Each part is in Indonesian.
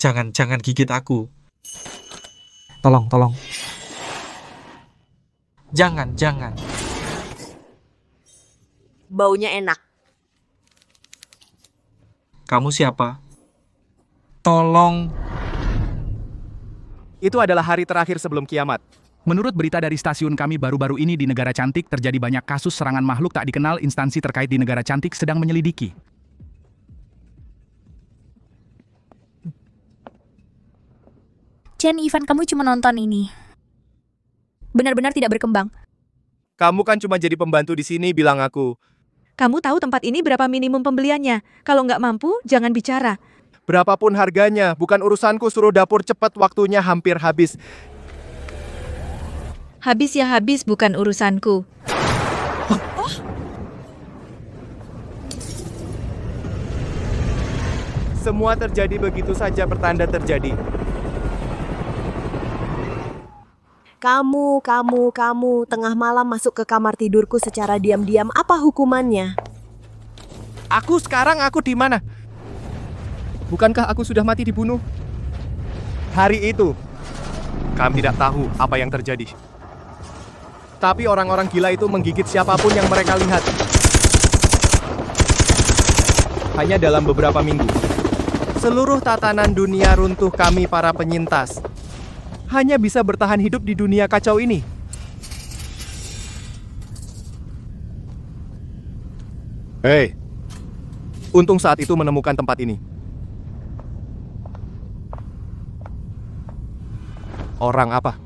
Jangan gigit aku. Tolong. Jangan. Baunya enak. Kamu siapa? Tolong. Itu adalah hari terakhir sebelum kiamat. Menurut berita dari stasiun kami baru-baru ini di Negara Cantik terjadi banyak kasus serangan makhluk tak dikenal. Instansi terkait di Negara Cantik sedang menyelidiki. Chen, Ivan, kamu cuma nonton ini. Benar-benar tidak berkembang. Kamu kan cuma jadi pembantu di sini, bilang aku. Kamu tahu tempat ini berapa minimum pembeliannya? Kalau nggak mampu, jangan bicara. Berapapun harganya, bukan urusanku, suruh dapur cepat, waktunya hampir habis. Habis ya habis, bukan urusanku. Semua terjadi begitu saja, pertanda terjadi. Kamu, tengah malam masuk ke kamar tidurku secara diam-diam, apa hukumannya? Aku di mana? Bukankah aku sudah mati dibunuh? Hari itu, kami tidak tahu apa yang terjadi. Tapi orang-orang gila itu menggigit siapapun yang mereka lihat. Hanya dalam beberapa minggu. Seluruh tatanan dunia runtuh, kami para penyintas hanya bisa bertahan hidup di dunia kacau ini. Hei, untung saat itu menemukan tempat ini. Orang apa?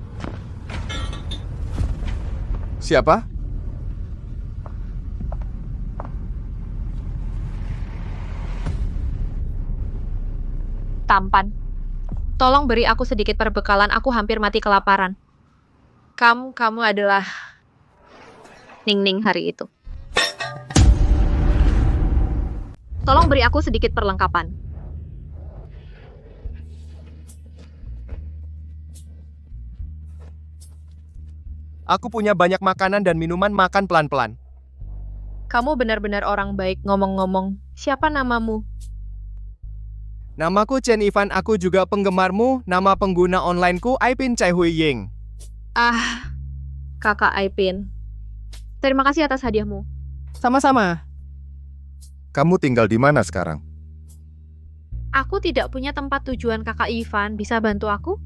Siapa? Tampan. Tolong beri aku sedikit perbekalan, aku hampir mati kelaparan. Kamu adalah Ning hari itu. Tolong beri aku sedikit perlengkapan. Aku punya banyak makanan dan minuman, makan pelan-pelan. Kamu benar-benar orang baik. Ngomong-ngomong, siapa namamu? Namaku Chen Ivan, aku juga penggemarmu. Nama pengguna onlineku Aipin Chai Hui Ying. Ah, Kakak Aipin. Terima kasih atas hadiahmu. Sama-sama. Kamu tinggal di mana sekarang? Aku tidak punya tempat tujuan, Kakak Ivan. Bisa bantu aku?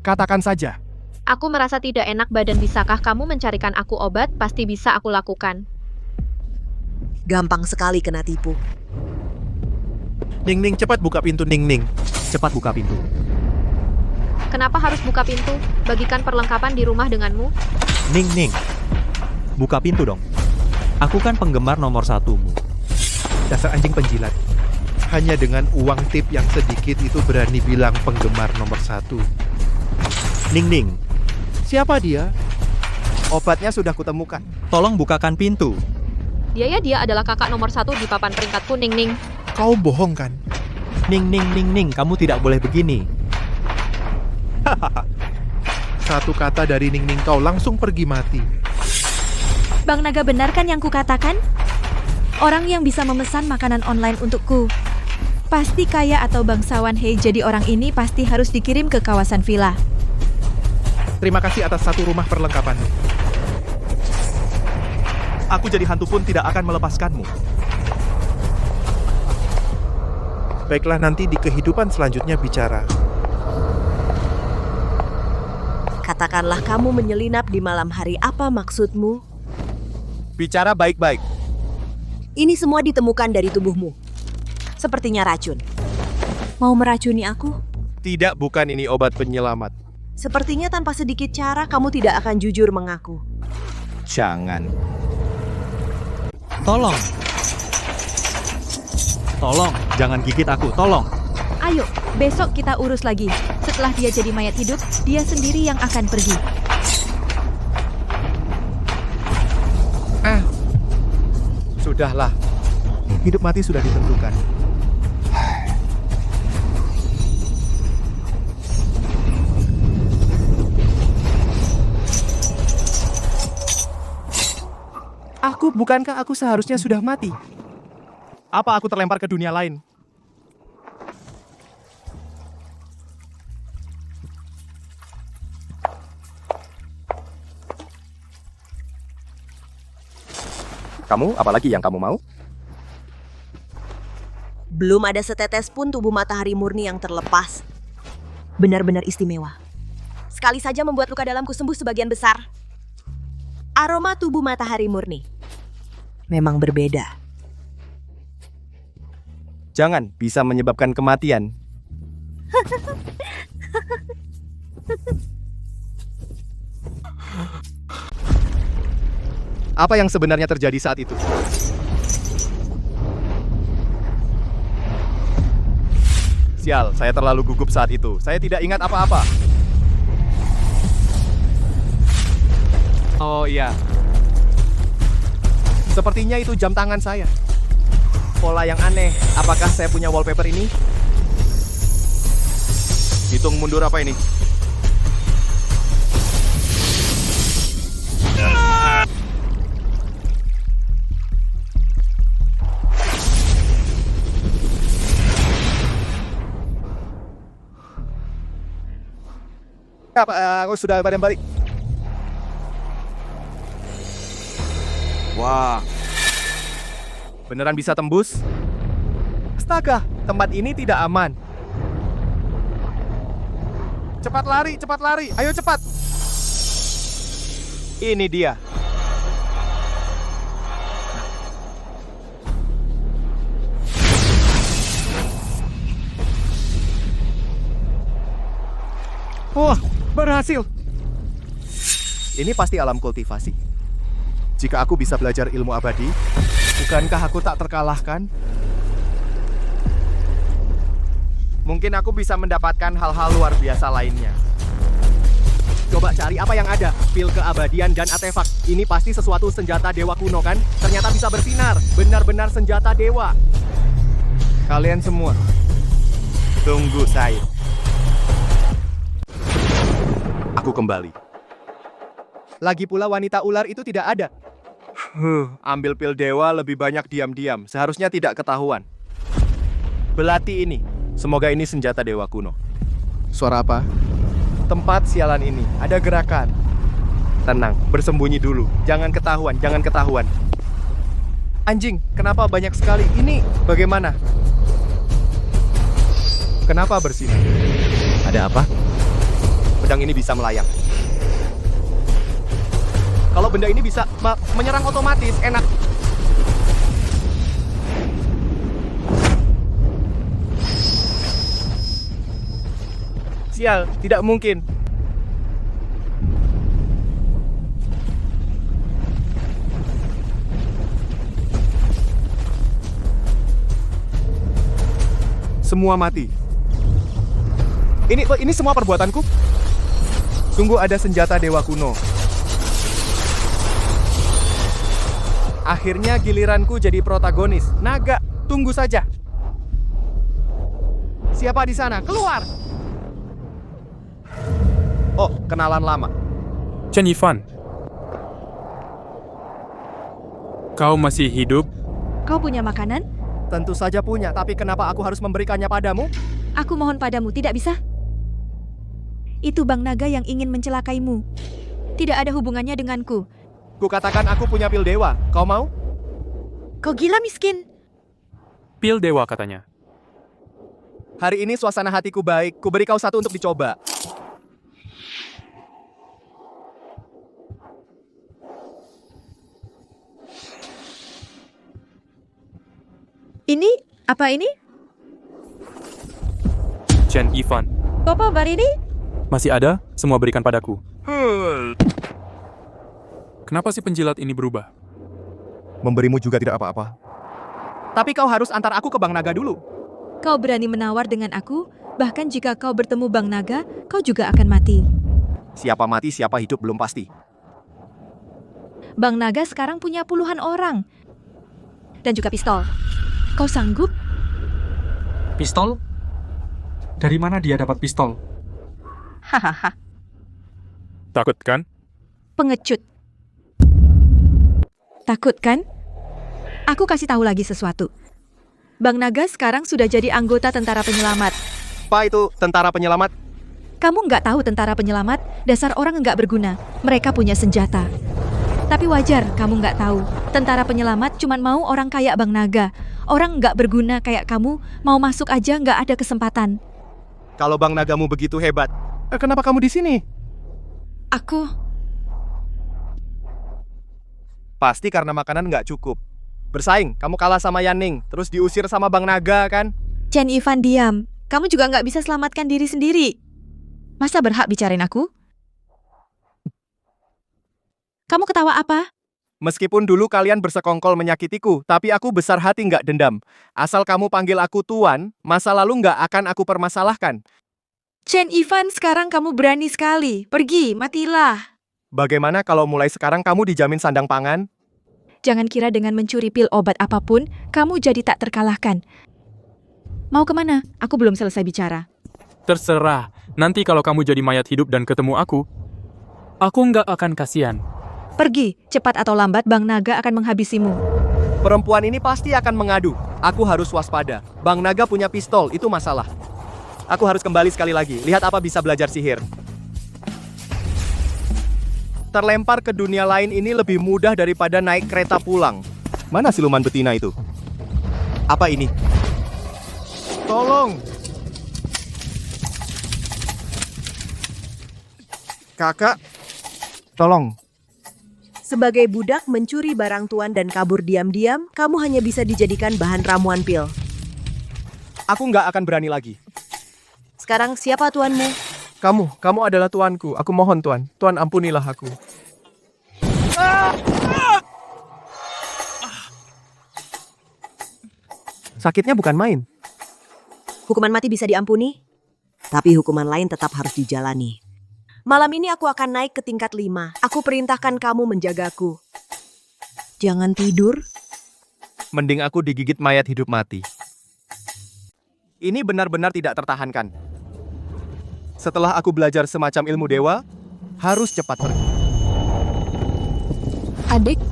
Katakan saja. Aku merasa tidak enak badan. Bisakah kamu mencarikan aku obat? Pasti bisa aku lakukan. Gampang sekali kena tipu. Ning, cepat buka pintu, Ning. Cepat buka pintu. Kenapa harus buka pintu? Bagikan perlengkapan di rumah denganmu. Ning, buka pintu dong. Aku kan penggemar nomor 1-mu. Dasar anjing penjilat. Hanya dengan uang tip yang sedikit itu berani bilang penggemar nomor 1. Ning, Siapa dia? Obatnya sudah kutemukan. tolong bukakan pintu. Dia adalah kakak nomor 1 di papan peringkatku, Ning. Kau bohong kan? Ning, kamu tidak boleh begini. Satu kata dari Ning kau langsung pergi mati. Bang Naga, benar kan yang kukatakan? Orang yang bisa memesan makanan online untukku pasti kaya atau bangsawan. Hei, jadi orang ini pasti harus dikirim ke kawasan villa. Terima kasih atas satu rumah perlengkapanmu. Aku jadi hantu pun tidak akan melepaskanmu. Baiklah, nanti di kehidupan selanjutnya bicara. Katakanlah kamu menyelinap di malam hari, apa maksudmu? Bicara baik-baik. Ini semua ditemukan dari tubuhmu. Sepertinya racun. Mau meracuni aku? Tidak, bukan ini obat penyelamat. Sepertinya tanpa sedikit cara kamu tidak akan jujur mengaku. Jangan. Tolong, jangan gigit aku, tolong. Ayo, besok kita urus lagi. Setelah dia jadi mayat hidup, dia sendiri yang akan pergi. Sudahlah. Hidup mati sudah ditentukan. Bukankah aku seharusnya sudah mati? Apa aku terlempar ke dunia lain? Kamu, apalagi yang kamu mau? Belum ada setetes pun tubuh matahari murni yang terlepas. Benar-benar istimewa. Sekali saja membuat luka dalamku sembuh sebagian besar. Aroma tubuh matahari murni memang berbeda. Jangan bisa menyebabkan kematian. Apa yang sebenarnya terjadi saat itu? Sial, saya terlalu gugup saat itu. Saya tidak ingat apa-apa. Oh iya. Sepertinya itu jam tangan saya. Pola yang aneh. Apakah saya punya wallpaper ini? Hitung mundur apa ini? Aku sudah pada balik. Wah. Beneran bisa tembus? Astaga, tempat ini tidak aman. Cepat lari. Ayo cepat. Ini dia. Wah, berhasil. Ini pasti alam kultivasi. Jika aku bisa belajar ilmu abadi, bukankah aku tak terkalahkan? Mungkin aku bisa mendapatkan hal-hal luar biasa lainnya. Coba cari apa yang ada. Pil keabadian dan artefak. Ini pasti sesuatu senjata dewa kuno kan? Ternyata bisa bersinar. Benar-benar senjata dewa. Kalian semua, tunggu saya. Aku kembali. Lagi pula wanita ular itu tidak ada. Ambil pil dewa lebih banyak diam-diam. Seharusnya tidak ketahuan. Belati ini. Semoga ini senjata dewa kuno. Suara apa? Tempat sialan ini. Ada gerakan. Tenang, bersembunyi dulu. Jangan ketahuan. Anjing, kenapa banyak sekali? Ini bagaimana? Kenapa bersinar? Ada apa? Pedang ini bisa melayang. Kalau benda ini bisa menyerang otomatis, enak. Sial, tidak mungkin. Semua mati. Ini semua perbuatanku? Sungguh ada senjata dewa kuno. Akhirnya giliranku jadi protagonis. Naga, tunggu saja. Siapa di sana? Keluar! Oh, kenalan lama. Chen Yifan. Kau masih hidup? Kau punya makanan? Tentu saja punya, tapi kenapa aku harus memberikannya padamu? Aku mohon padamu, tidak bisa? Itu Bang Naga yang ingin mencelakaimu. Tidak ada hubungannya denganku. Kukatakan aku punya pil dewa. Kau mau? Kau gila miskin. Pil dewa katanya. Hari ini suasana hatiku baik. Kuberi kau satu untuk dicoba. Ini? Apa ini? Chen Yifan. Popo bar ini? Masih ada? Semua berikan padaku. Kenapa si penjilat ini berubah? Memberimu juga tidak apa-apa. Tapi kau harus antar aku ke Bang Naga dulu. Kau berani menawar dengan aku? Bahkan jika kau bertemu Bang Naga, kau juga akan mati. Siapa mati, siapa hidup belum pasti. Bang Naga sekarang punya puluhan orang. Dan juga pistol. Kau sanggup? Pistol? Dari mana dia dapat pistol? Hahaha. Takut kan? Pengecut. Takut kan? Aku kasih tahu lagi sesuatu. Bang Naga sekarang sudah jadi anggota tentara penyelamat. Apa itu tentara penyelamat? Kamu nggak tahu tentara penyelamat? Dasar orang nggak berguna. Mereka punya senjata. Tapi wajar kamu nggak tahu. Tentara penyelamat cuman mau orang kayak Bang Naga. Orang nggak berguna kayak kamu, mau masuk aja nggak ada kesempatan. Kalau Bang Nagamu begitu hebat, kenapa kamu di sini? Aku... Pasti karena makanan nggak cukup. Bersaing, kamu kalah sama Yaning, terus diusir sama Bang Naga kan? Chen Ivan diam. Kamu juga nggak bisa selamatkan diri sendiri. Masa berhak bicarain aku? Kamu ketawa apa? Meskipun dulu kalian bersekongkol menyakitiku, tapi aku besar hati nggak dendam. Asal kamu panggil aku Tuan, masa lalu nggak akan aku permasalahkan. Chen Ivan, sekarang kamu berani sekali. Pergi, matilah. Bagaimana kalau mulai sekarang kamu dijamin sandang pangan? Jangan kira dengan mencuri pil obat apapun, kamu jadi tak terkalahkan. Mau kemana? Aku belum selesai bicara. Terserah. Nanti kalau kamu jadi mayat hidup dan ketemu aku nggak akan kasihan. Pergi, cepat atau lambat Bang Naga akan menghabisimu. Perempuan ini pasti akan mengadu. Aku harus waspada. Bang Naga punya pistol, itu masalah. Aku harus kembali sekali lagi. Lihat apa bisa belajar sihir. Terlempar ke dunia lain ini lebih mudah daripada naik kereta pulang. Mana siluman betina itu? Apa ini? Tolong! Kakak, tolong. Sebagai budak mencuri barang tuan dan kabur diam-diam, kamu hanya bisa dijadikan bahan ramuan pil. Aku nggak akan berani lagi. Sekarang siapa tuanmu? Kamu adalah tuanku. Aku mohon tuan. Tuan ampunilah aku. Sakitnya bukan main. Hukuman mati bisa diampuni, tapi hukuman lain tetap harus dijalani. Malam ini aku akan naik ke tingkat 5. Aku perintahkan kamu menjagaku. Jangan tidur. Mending aku digigit mayat hidup mati. Ini benar-benar tidak tertahankan. Setelah aku belajar semacam ilmu dewa, harus cepat pergi. Adik,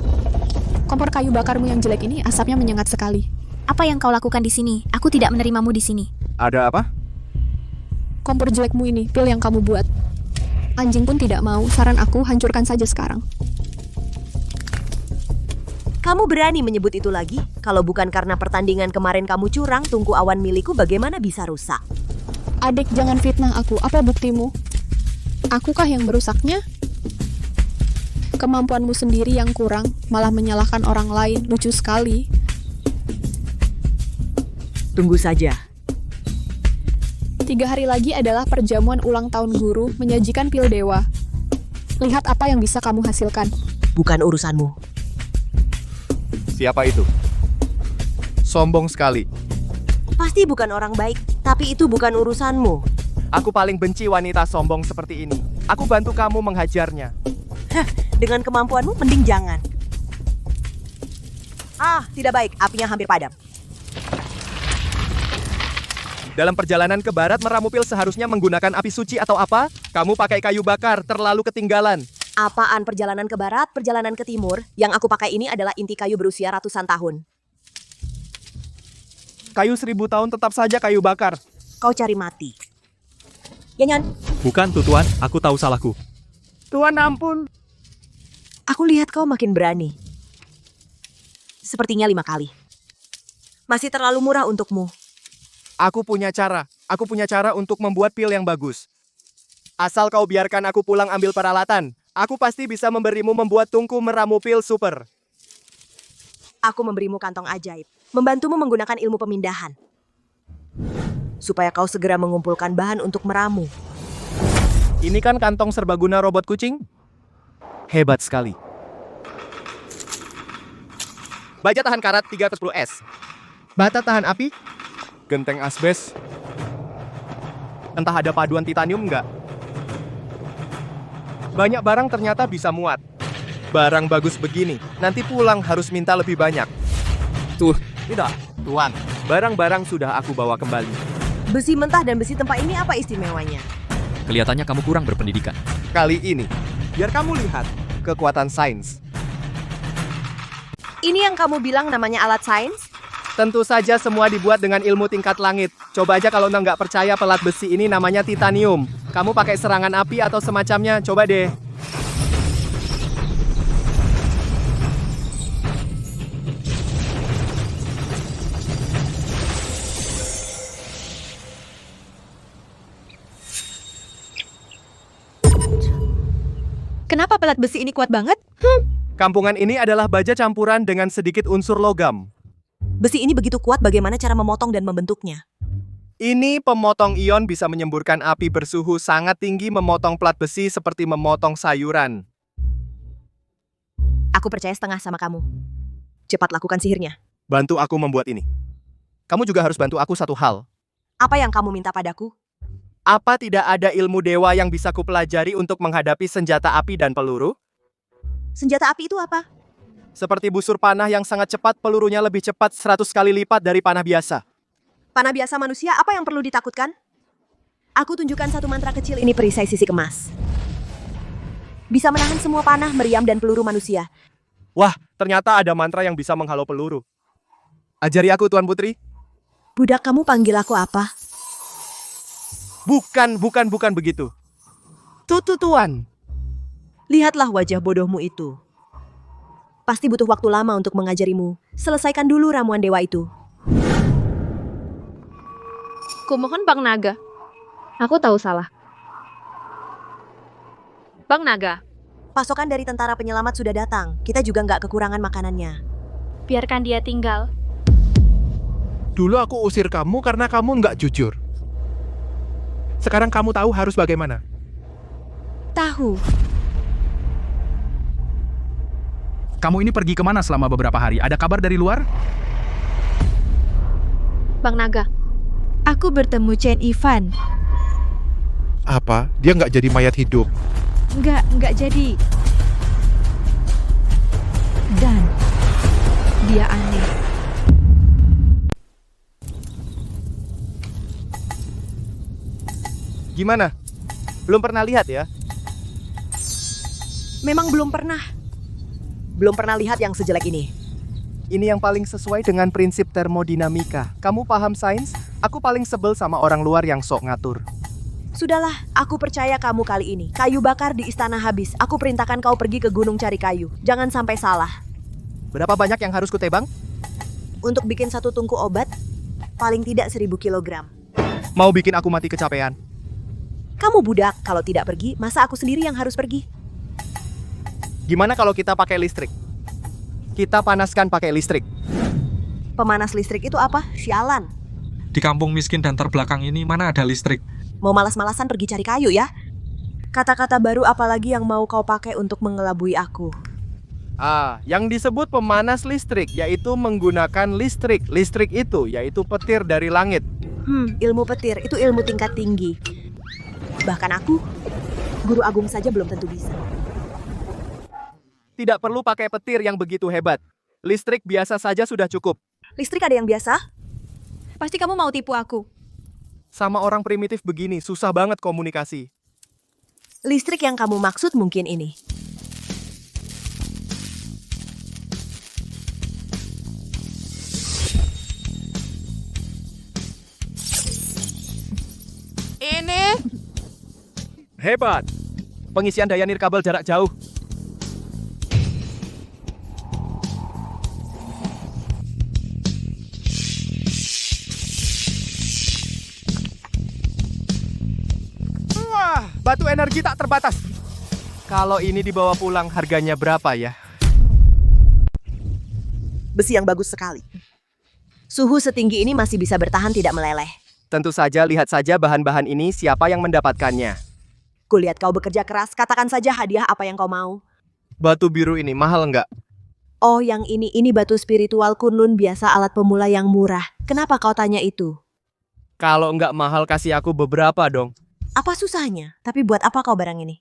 kompor kayu bakarmu yang jelek ini asapnya menyengat sekali. Apa yang kau lakukan di sini? Aku tidak menerimamu di sini. Ada apa? Kompor jelekmu ini, pil yang kamu buat. Anjing pun tidak mau, saran aku hancurkan saja sekarang. Kamu berani menyebut itu lagi? Kalau bukan karena pertandingan kemarin kamu curang, tungku awan milikku bagaimana bisa rusak? Adik, jangan fitnah aku. Apa buktimu? Akukah yang merusaknya? Kemampuanmu sendiri yang kurang, malah menyalahkan orang lain. Lucu sekali. Tunggu saja. 3 hari lagi adalah perjamuan ulang tahun guru menyajikan pil dewa. Lihat apa yang bisa kamu hasilkan. Bukan urusanmu. Siapa itu? Sombong sekali. Pasti bukan orang baik, tapi itu bukan urusanmu. Aku paling benci wanita sombong seperti ini. Aku bantu kamu menghajarnya. Hah, dengan kemampuanmu mending jangan. Tidak baik, apinya hampir padam. Dalam perjalanan ke barat meramu pil seharusnya menggunakan api suci atau apa? Kamu pakai kayu bakar, terlalu ketinggalan. Apaan perjalanan ke barat, perjalanan ke timur? Yang aku pakai ini adalah inti kayu berusia ratusan tahun. Kayu 1000 tahun tetap saja kayu bakar. Kau cari mati. Yanyan. Bukan tuh Tuan, aku tahu salahku. Tuan ampun. Aku lihat kau makin berani. Sepertinya 5 kali. Masih terlalu murah untukmu. Aku punya cara untuk membuat pil yang bagus. Asal kau biarkan aku pulang ambil peralatan, aku pasti bisa memberimu membuat tungku meramu pil super. Aku memberimu kantong ajaib, membantumu menggunakan ilmu pemindahan. Supaya kau segera mengumpulkan bahan untuk meramu. Ini kan kantong serbaguna robot kucing? Hebat sekali. Baja tahan karat 310S. Bata tahan api? Genteng asbes. Entah ada paduan titanium nggak? Banyak barang ternyata bisa muat. Barang bagus begini, nanti pulang harus minta lebih banyak. Tuh, tidak, Tuan. Barang-barang sudah aku bawa kembali. Besi mentah dan besi tempa ini apa istimewanya? Kelihatannya kamu kurang berpendidikan. Kali ini, biar kamu lihat kekuatan sains. Ini yang kamu bilang namanya alat sains? Tentu saja semua dibuat dengan ilmu tingkat langit. Coba aja kalau nggak percaya pelat besi ini namanya titanium. Kamu pakai serangan api atau semacamnya, coba deh. Kenapa pelat besi ini kuat banget? Kampungan ini adalah baja campuran dengan sedikit unsur logam. Besi ini begitu kuat, bagaimana cara memotong dan membentuknya? Ini pemotong ion bisa menyemburkan api bersuhu sangat tinggi memotong plat besi seperti memotong sayuran. Aku percaya setengah sama kamu. Cepat lakukan sihirnya. Bantu aku membuat ini. Kamu juga harus bantu aku satu hal. Apa yang kamu minta padaku? Apa tidak ada ilmu dewa yang bisa kupelajari untuk menghadapi senjata api dan peluru? Senjata api itu apa? Seperti busur panah yang sangat cepat, pelurunya lebih cepat 100 kali lipat dari panah biasa. Panah biasa manusia, apa yang perlu ditakutkan? Aku tunjukkan satu mantra kecil ini perisai sisik emas. Bisa menahan semua panah, meriam, dan peluru manusia. Wah, ternyata ada mantra yang bisa menghalau peluru. Ajari aku, Tuan Putri. Budak, kamu panggil aku apa? Bukan begitu. Tuan. Lihatlah wajah bodohmu itu. Pasti butuh waktu lama untuk mengajarimu. Selesaikan dulu ramuan dewa itu. Kumohon Bang Naga. Aku tahu salah. Bang Naga. Pasokan dari tentara penyelamat sudah datang. Kita juga nggak kekurangan makanannya. Biarkan dia tinggal. Dulu aku usir kamu karena kamu nggak jujur. Sekarang kamu tahu harus bagaimana. Tahu. Kamu ini pergi kemana selama beberapa hari? Ada kabar dari luar? Bang Naga. Aku bertemu Chen Ivan. Apa? Dia nggak jadi mayat hidup. Nggak jadi. Dan dia aneh. Gimana? Belum pernah lihat ya? Memang belum pernah. Belum pernah lihat yang sejelek ini. Ini yang paling sesuai dengan prinsip termodinamika. Kamu paham sains? Aku paling sebel sama orang luar yang sok ngatur. Sudahlah, aku percaya kamu kali ini. Kayu bakar di istana habis. Aku perintahkan kau pergi ke gunung cari kayu. Jangan sampai salah. Berapa banyak yang harus kutebang? Untuk bikin satu tungku obat, paling tidak 1000 kilogram. Mau bikin aku mati kecapean? Kamu budak, kalau tidak pergi, masa aku sendiri yang harus pergi? Gimana kalau kita pakai listrik? Kita panaskan pakai listrik. Pemanas listrik itu apa? Sialan. Di kampung miskin dan terbelakang ini mana ada listrik? Mau malas-malasan pergi cari kayu ya? Kata-kata baru apalagi yang mau kau pakai untuk mengelabui aku? Yang disebut pemanas listrik, yaitu menggunakan listrik. Listrik itu, yaitu petir dari langit. Ilmu petir, itu ilmu tingkat tinggi. Bahkan aku, guru agung saja belum tentu bisa. Tidak perlu pakai petir yang begitu hebat. Listrik biasa saja sudah cukup. Listrik ada yang biasa? Pasti kamu mau tipu aku. Sama orang primitif begini, susah banget komunikasi. Listrik yang kamu maksud mungkin ini. Ini hebat. Pengisian daya nirkabel jarak jauh. Wah, batu energi tak terbatas. Kalau ini dibawa pulang, harganya berapa ya? Besi yang bagus sekali. Suhu setinggi ini masih bisa bertahan tidak meleleh. Tentu saja, lihat saja bahan-bahan ini, siapa yang mendapatkannya. Kulihat kau bekerja keras, katakan saja hadiah apa yang kau mau. Batu biru ini mahal nggak? Oh, yang ini batu spiritual Kunlun, biasa alat pemula yang murah. Kenapa kau tanya itu? Kalau nggak mahal, kasih aku beberapa dong. Apa susahnya? Tapi buat apa kau barang ini?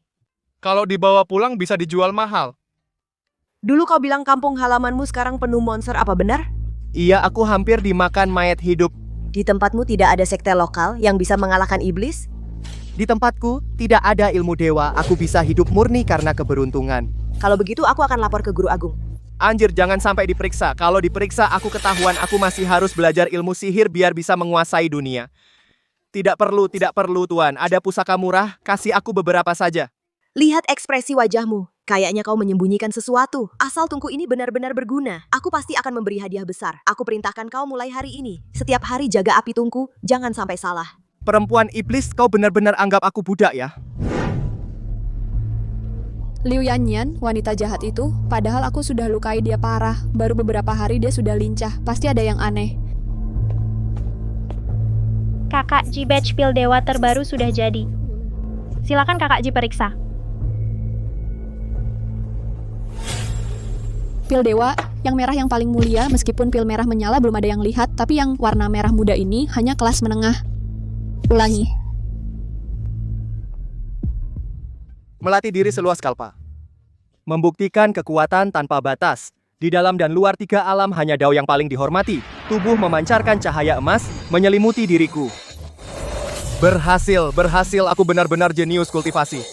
Kalau dibawa pulang bisa dijual mahal. Dulu kau bilang kampung halamanmu sekarang penuh monster, apa benar? Iya, aku hampir dimakan mayat hidup. Di tempatmu tidak ada sekte lokal yang bisa mengalahkan iblis? Di tempatku tidak ada ilmu dewa, aku bisa hidup murni karena keberuntungan. Kalau begitu aku akan lapor ke Guru Agung. Anjir, jangan sampai diperiksa. Kalau diperiksa aku ketahuan, aku masih harus belajar ilmu sihir biar bisa menguasai dunia. Tidak perlu Tuan. Ada pusaka murah, kasih aku beberapa saja. Lihat ekspresi wajahmu. Kayaknya kau menyembunyikan sesuatu. Asal tungku ini benar-benar berguna. Aku pasti akan memberi hadiah besar. Aku perintahkan kau mulai hari ini. Setiap hari jaga api tungku, jangan sampai salah. Perempuan iblis, kau benar-benar anggap aku budak ya? Liu Yanyan, wanita jahat itu, padahal aku sudah lukai dia parah. Baru beberapa hari dia sudah lincah. Pasti ada yang aneh. Kakak Ji batch pil dewa terbaru sudah jadi. Silakan Kakak Ji periksa. Pil dewa, yang merah yang paling mulia, meskipun pil merah menyala belum ada yang lihat, tapi yang warna merah muda ini hanya kelas menengah. Ulangi. Melatih diri seluas kalpa. Membuktikan kekuatan tanpa batas. Di dalam dan luar 3 alam hanya Dao yang paling dihormati. Tubuh memancarkan cahaya emas, menyelimuti diriku. Berhasil, aku benar-benar jenius kultivasi.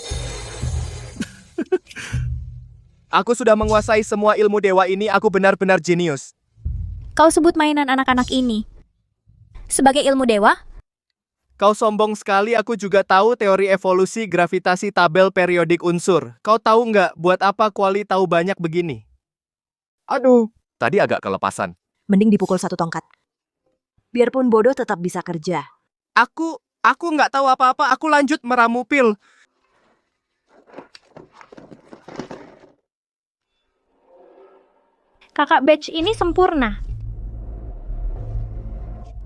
Aku sudah menguasai semua ilmu dewa ini, aku benar-benar jenius. Kau sebut mainan anak-anak ini sebagai ilmu dewa? Kau sombong sekali, aku juga tahu teori evolusi gravitasi tabel periodik unsur. Kau tahu nggak buat apa Kuali tahu banyak begini? Aduh, tadi agak kelepasan. Mending dipukul 1 tongkat. Biarpun bodoh tetap bisa kerja. Aku nggak tahu apa-apa, aku lanjut meramu pil. Kakak batch ini sempurna.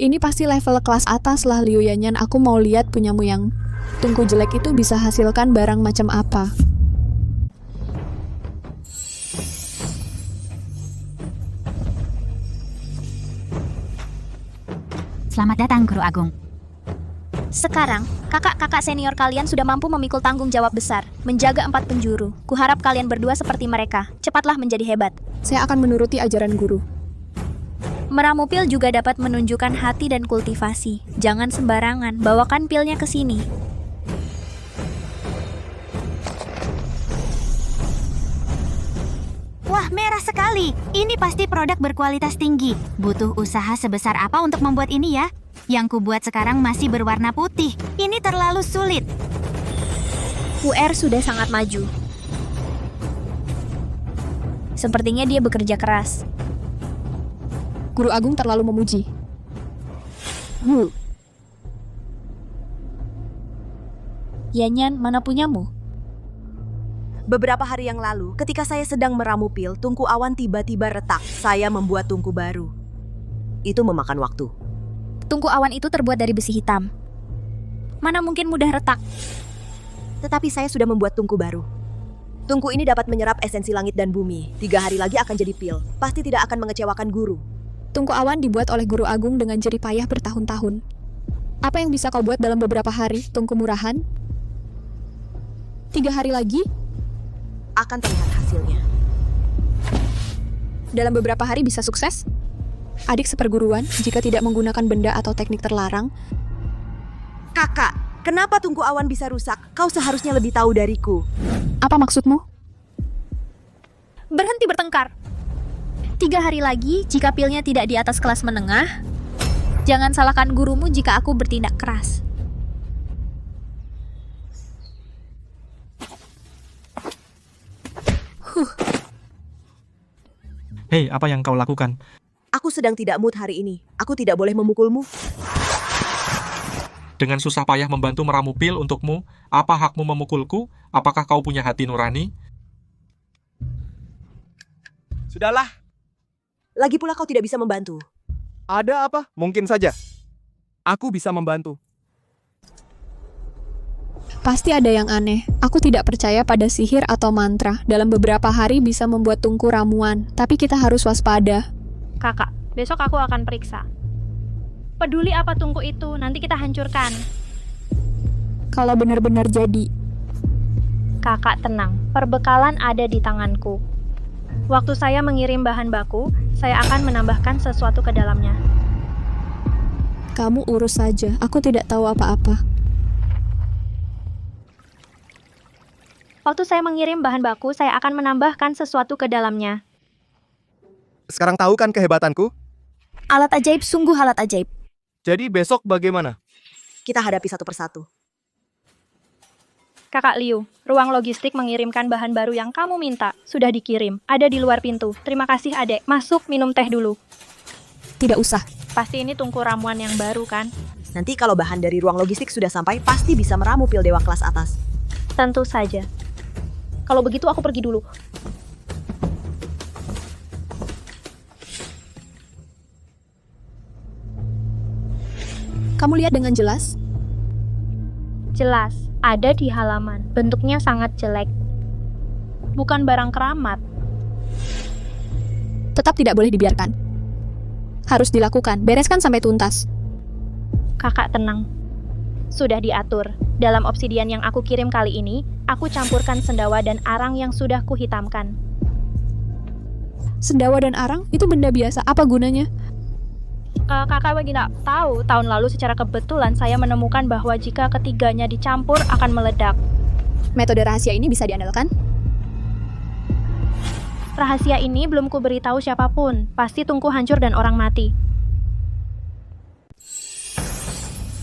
Ini pasti level kelas atas lah, Liu Yanyan. Aku mau lihat punyamu yang tungku jelek itu bisa hasilkan barang macam apa. Selamat datang, Guru Agung. Sekarang, kakak-kakak senior kalian sudah mampu memikul tanggung jawab besar, menjaga 4 penjuru. Kuharap kalian berdua seperti mereka. Cepatlah menjadi hebat. Saya akan menuruti ajaran guru. Meramu pil juga dapat menunjukkan hati dan kultivasi. Jangan sembarangan, bawakan pilnya ke sini. Wah, merah sekali. Ini pasti produk berkualitas tinggi. Butuh usaha sebesar apa untuk membuat ini ya? Yang kubuat sekarang masih berwarna putih. Ini terlalu sulit. UR sudah sangat maju. Sepertinya dia bekerja keras. Guru Agung terlalu memuji. Yanyan, mana punyamu? Beberapa hari yang lalu, ketika saya sedang meramu pil, tungku awan tiba-tiba retak. Saya membuat tungku baru. Itu memakan waktu. Tungku awan itu terbuat dari besi hitam. Mana mungkin mudah retak? Tetapi saya sudah membuat tungku baru. Tungku ini dapat menyerap esensi langit dan bumi. 3 hari lagi akan jadi pil. Pasti tidak akan mengecewakan guru. Tungku awan dibuat oleh Guru Agung dengan jerih payah bertahun-tahun. Apa yang bisa kau buat dalam beberapa hari, tungku murahan? 3 hari lagi? Akan terlihat hasilnya. Dalam beberapa hari bisa sukses? Adik seperguruan, jika tidak menggunakan benda atau teknik terlarang. Kakak, kenapa tungku awan bisa rusak? Kau seharusnya lebih tahu dariku. Apa maksudmu? Berhenti bertengkar. 3 hari lagi, jika pilnya tidak di atas kelas menengah, jangan salahkan gurumu jika aku bertindak keras. Hei, apa yang kau lakukan? Aku sedang tidak mood hari ini. Aku tidak boleh memukulmu. Dengan susah payah membantu meramu pil untukmu, apa hakmu memukulku? Apakah kau punya hati nurani? Sudahlah. Lagi pula kau tidak bisa membantu. Ada apa? Mungkin saja. Aku bisa membantu. Pasti ada yang aneh. Aku tidak percaya pada sihir atau mantra. Dalam beberapa hari bisa membuat tungku ramuan. Tapi kita harus waspada. Kakak, besok aku akan periksa. Peduli apa tungku itu, nanti kita hancurkan. Kalau benar-benar jadi. Kakak tenang, perbekalan ada di tanganku. Waktu saya mengirim bahan baku, saya akan menambahkan sesuatu ke dalamnya. Kamu urus saja, aku tidak tahu apa-apa. Waktu saya mengirim bahan baku, saya akan menambahkan sesuatu ke dalamnya. Sekarang tahu kan kehebatanku? Alat ajaib sungguh alat ajaib. Jadi besok bagaimana? Kita hadapi satu persatu. Kakak Liu, ruang logistik mengirimkan bahan baru yang kamu minta. Sudah dikirim, ada di luar pintu. Terima kasih adek, masuk minum teh dulu. Tidak usah. Pasti ini tungku ramuan yang baru kan? Nanti kalau bahan dari ruang logistik sudah sampai, pasti bisa meramu pil dewa kelas atas. Tentu saja. Kalau begitu aku pergi dulu. Kamu lihat dengan jelas? Jelas, ada di halaman. Bentuknya sangat jelek. Bukan barang keramat. Tetap tidak boleh dibiarkan. Harus dilakukan, bereskan sampai tuntas. Kakak tenang. Sudah diatur. Dalam obsidian yang aku kirim kali ini, aku campurkan sendawa dan arang yang sudah kuhitamkan. Sendawa dan arang itu benda biasa, apa gunanya? Kakak tidak tahu, tahun lalu secara kebetulan saya menemukan bahwa jika ketiganya dicampur akan meledak. Metode rahasia ini bisa diandalkan? Rahasia ini belum kuberitahu siapapun, pasti tungku hancur dan orang mati.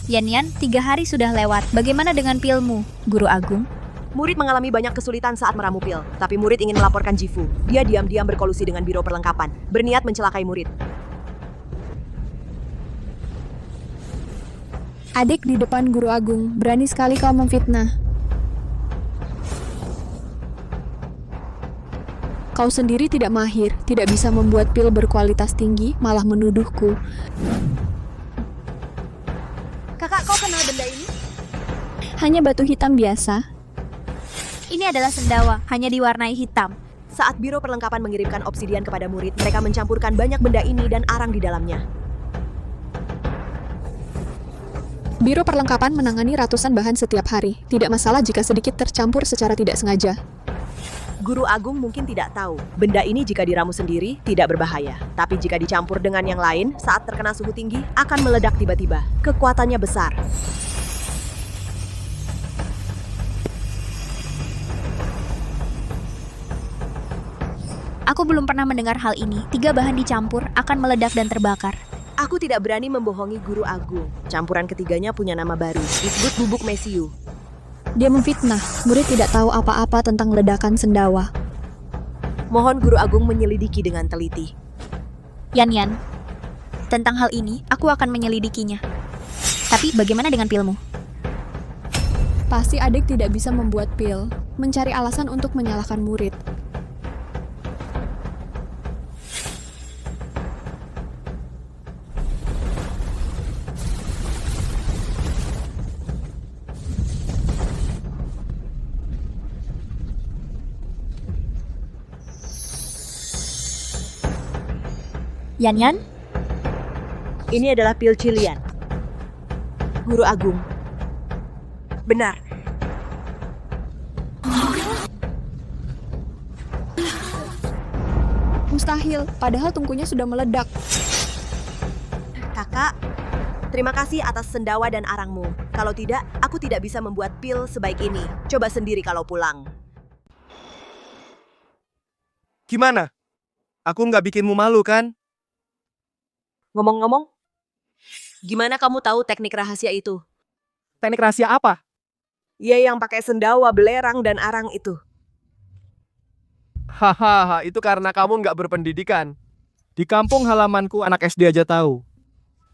Yan, 3 hari sudah lewat. Bagaimana dengan pilmu, Guru Agung? Murid mengalami banyak kesulitan saat meramu pil, tapi murid ingin melaporkan Jifu. Dia diam-diam berkolusi dengan biro perlengkapan, berniat mencelakai murid. Adik di depan Guru Agung, berani sekali kau memfitnah. Kau sendiri tidak mahir, tidak bisa membuat pil berkualitas tinggi, malah menuduhku. Kakak, kau kenal benda ini? Hanya batu hitam biasa. Ini adalah sendawa, hanya diwarnai hitam. Saat biro perlengkapan mengirimkan obsidian kepada murid, mereka mencampurkan banyak benda ini dan arang di dalamnya. Biro perlengkapan menangani ratusan bahan setiap hari. Tidak masalah jika sedikit tercampur secara tidak sengaja. Guru Agung mungkin tidak tahu, benda ini jika diramu sendiri tidak berbahaya. Tapi jika dicampur dengan yang lain, saat terkena suhu tinggi, akan meledak tiba-tiba. Kekuatannya besar. Aku belum pernah mendengar hal ini. 3 bahan dicampur akan meledak dan terbakar. Aku tidak berani membohongi Guru Agung. Campuran ketiganya punya nama baru, disebut bubuk mesiu. Dia memfitnah. Murid tidak tahu apa-apa tentang ledakan sendawa. Mohon Guru Agung menyelidiki dengan teliti. Yan, tentang hal ini aku akan menyelidikinya. Tapi bagaimana dengan pilmu? Pasti adik tidak bisa membuat pil. Mencari alasan untuk menyalahkan murid. Yan? Ini adalah pil Cilian. Guru Agung. Benar. Mustahil, padahal tungkunya sudah meledak. Kakak, terima kasih atas sendawa dan arangmu. Kalau tidak, aku tidak bisa membuat pil sebaik ini. Coba sendiri kalau pulang. Gimana? Aku nggak bikinmu malu kan? Ngomong-ngomong, gimana kamu tahu teknik rahasia itu? Teknik rahasia apa? Ya yang pakai sendawa, belerang, dan arang itu. Hahaha, itu karena kamu nggak berpendidikan. Di kampung halamanku anak SD aja tahu.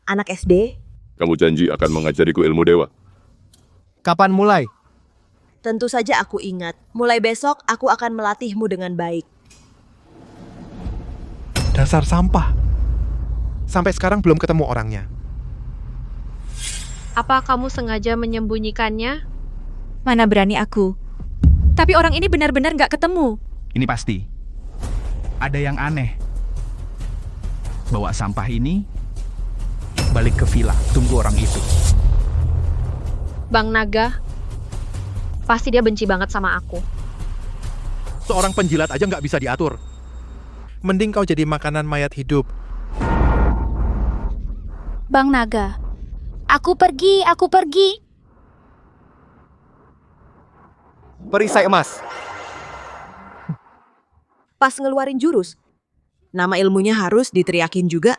Anak SD? Kamu janji akan mengajariku ilmu dewa. Kapan mulai? Tentu saja aku ingat. Mulai besok, aku akan melatihmu dengan baik. Dasar sampah. Sampai sekarang belum ketemu orangnya. Apa kamu sengaja menyembunyikannya? Mana berani aku. Tapi orang ini benar-benar nggak ketemu. Ini pasti. Ada yang aneh. Bawa sampah ini, balik ke villa, tunggu orang itu. Bang Naga, pasti dia benci banget sama aku. Seorang penjilat aja nggak bisa diatur. Mending kau jadi makanan mayat hidup. Bang Naga, aku pergi. Perisai emas. Pas ngeluarin jurus, nama ilmunya harus diteriakin juga.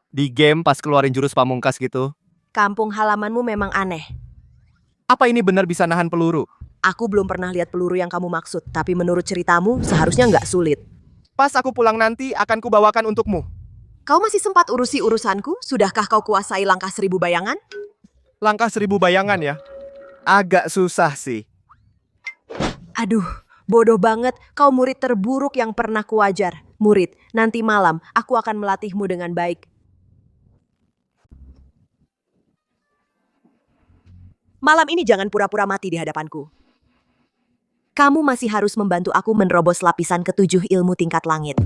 Di game pas keluarin jurus pamungkas gitu. Kampung halamanmu memang aneh. Apa ini benar bisa nahan peluru? Aku belum pernah lihat peluru yang kamu maksud, tapi menurut ceritamu seharusnya nggak sulit. Pas aku pulang nanti akan kubawakan untukmu. Kau masih sempat urusi urusanku? Sudahkah kau kuasai langkah 1000 bayangan? Langkah 1000 bayangan ya? Agak susah sih. Aduh, Bodoh banget, kau murid terburuk yang pernah kuajar. Murid, nanti malam aku akan melatihmu dengan baik. Malam ini jangan pura-pura mati di hadapanku. Kamu masih harus membantu aku menerobos lapisan ke-7 ilmu tingkat langit.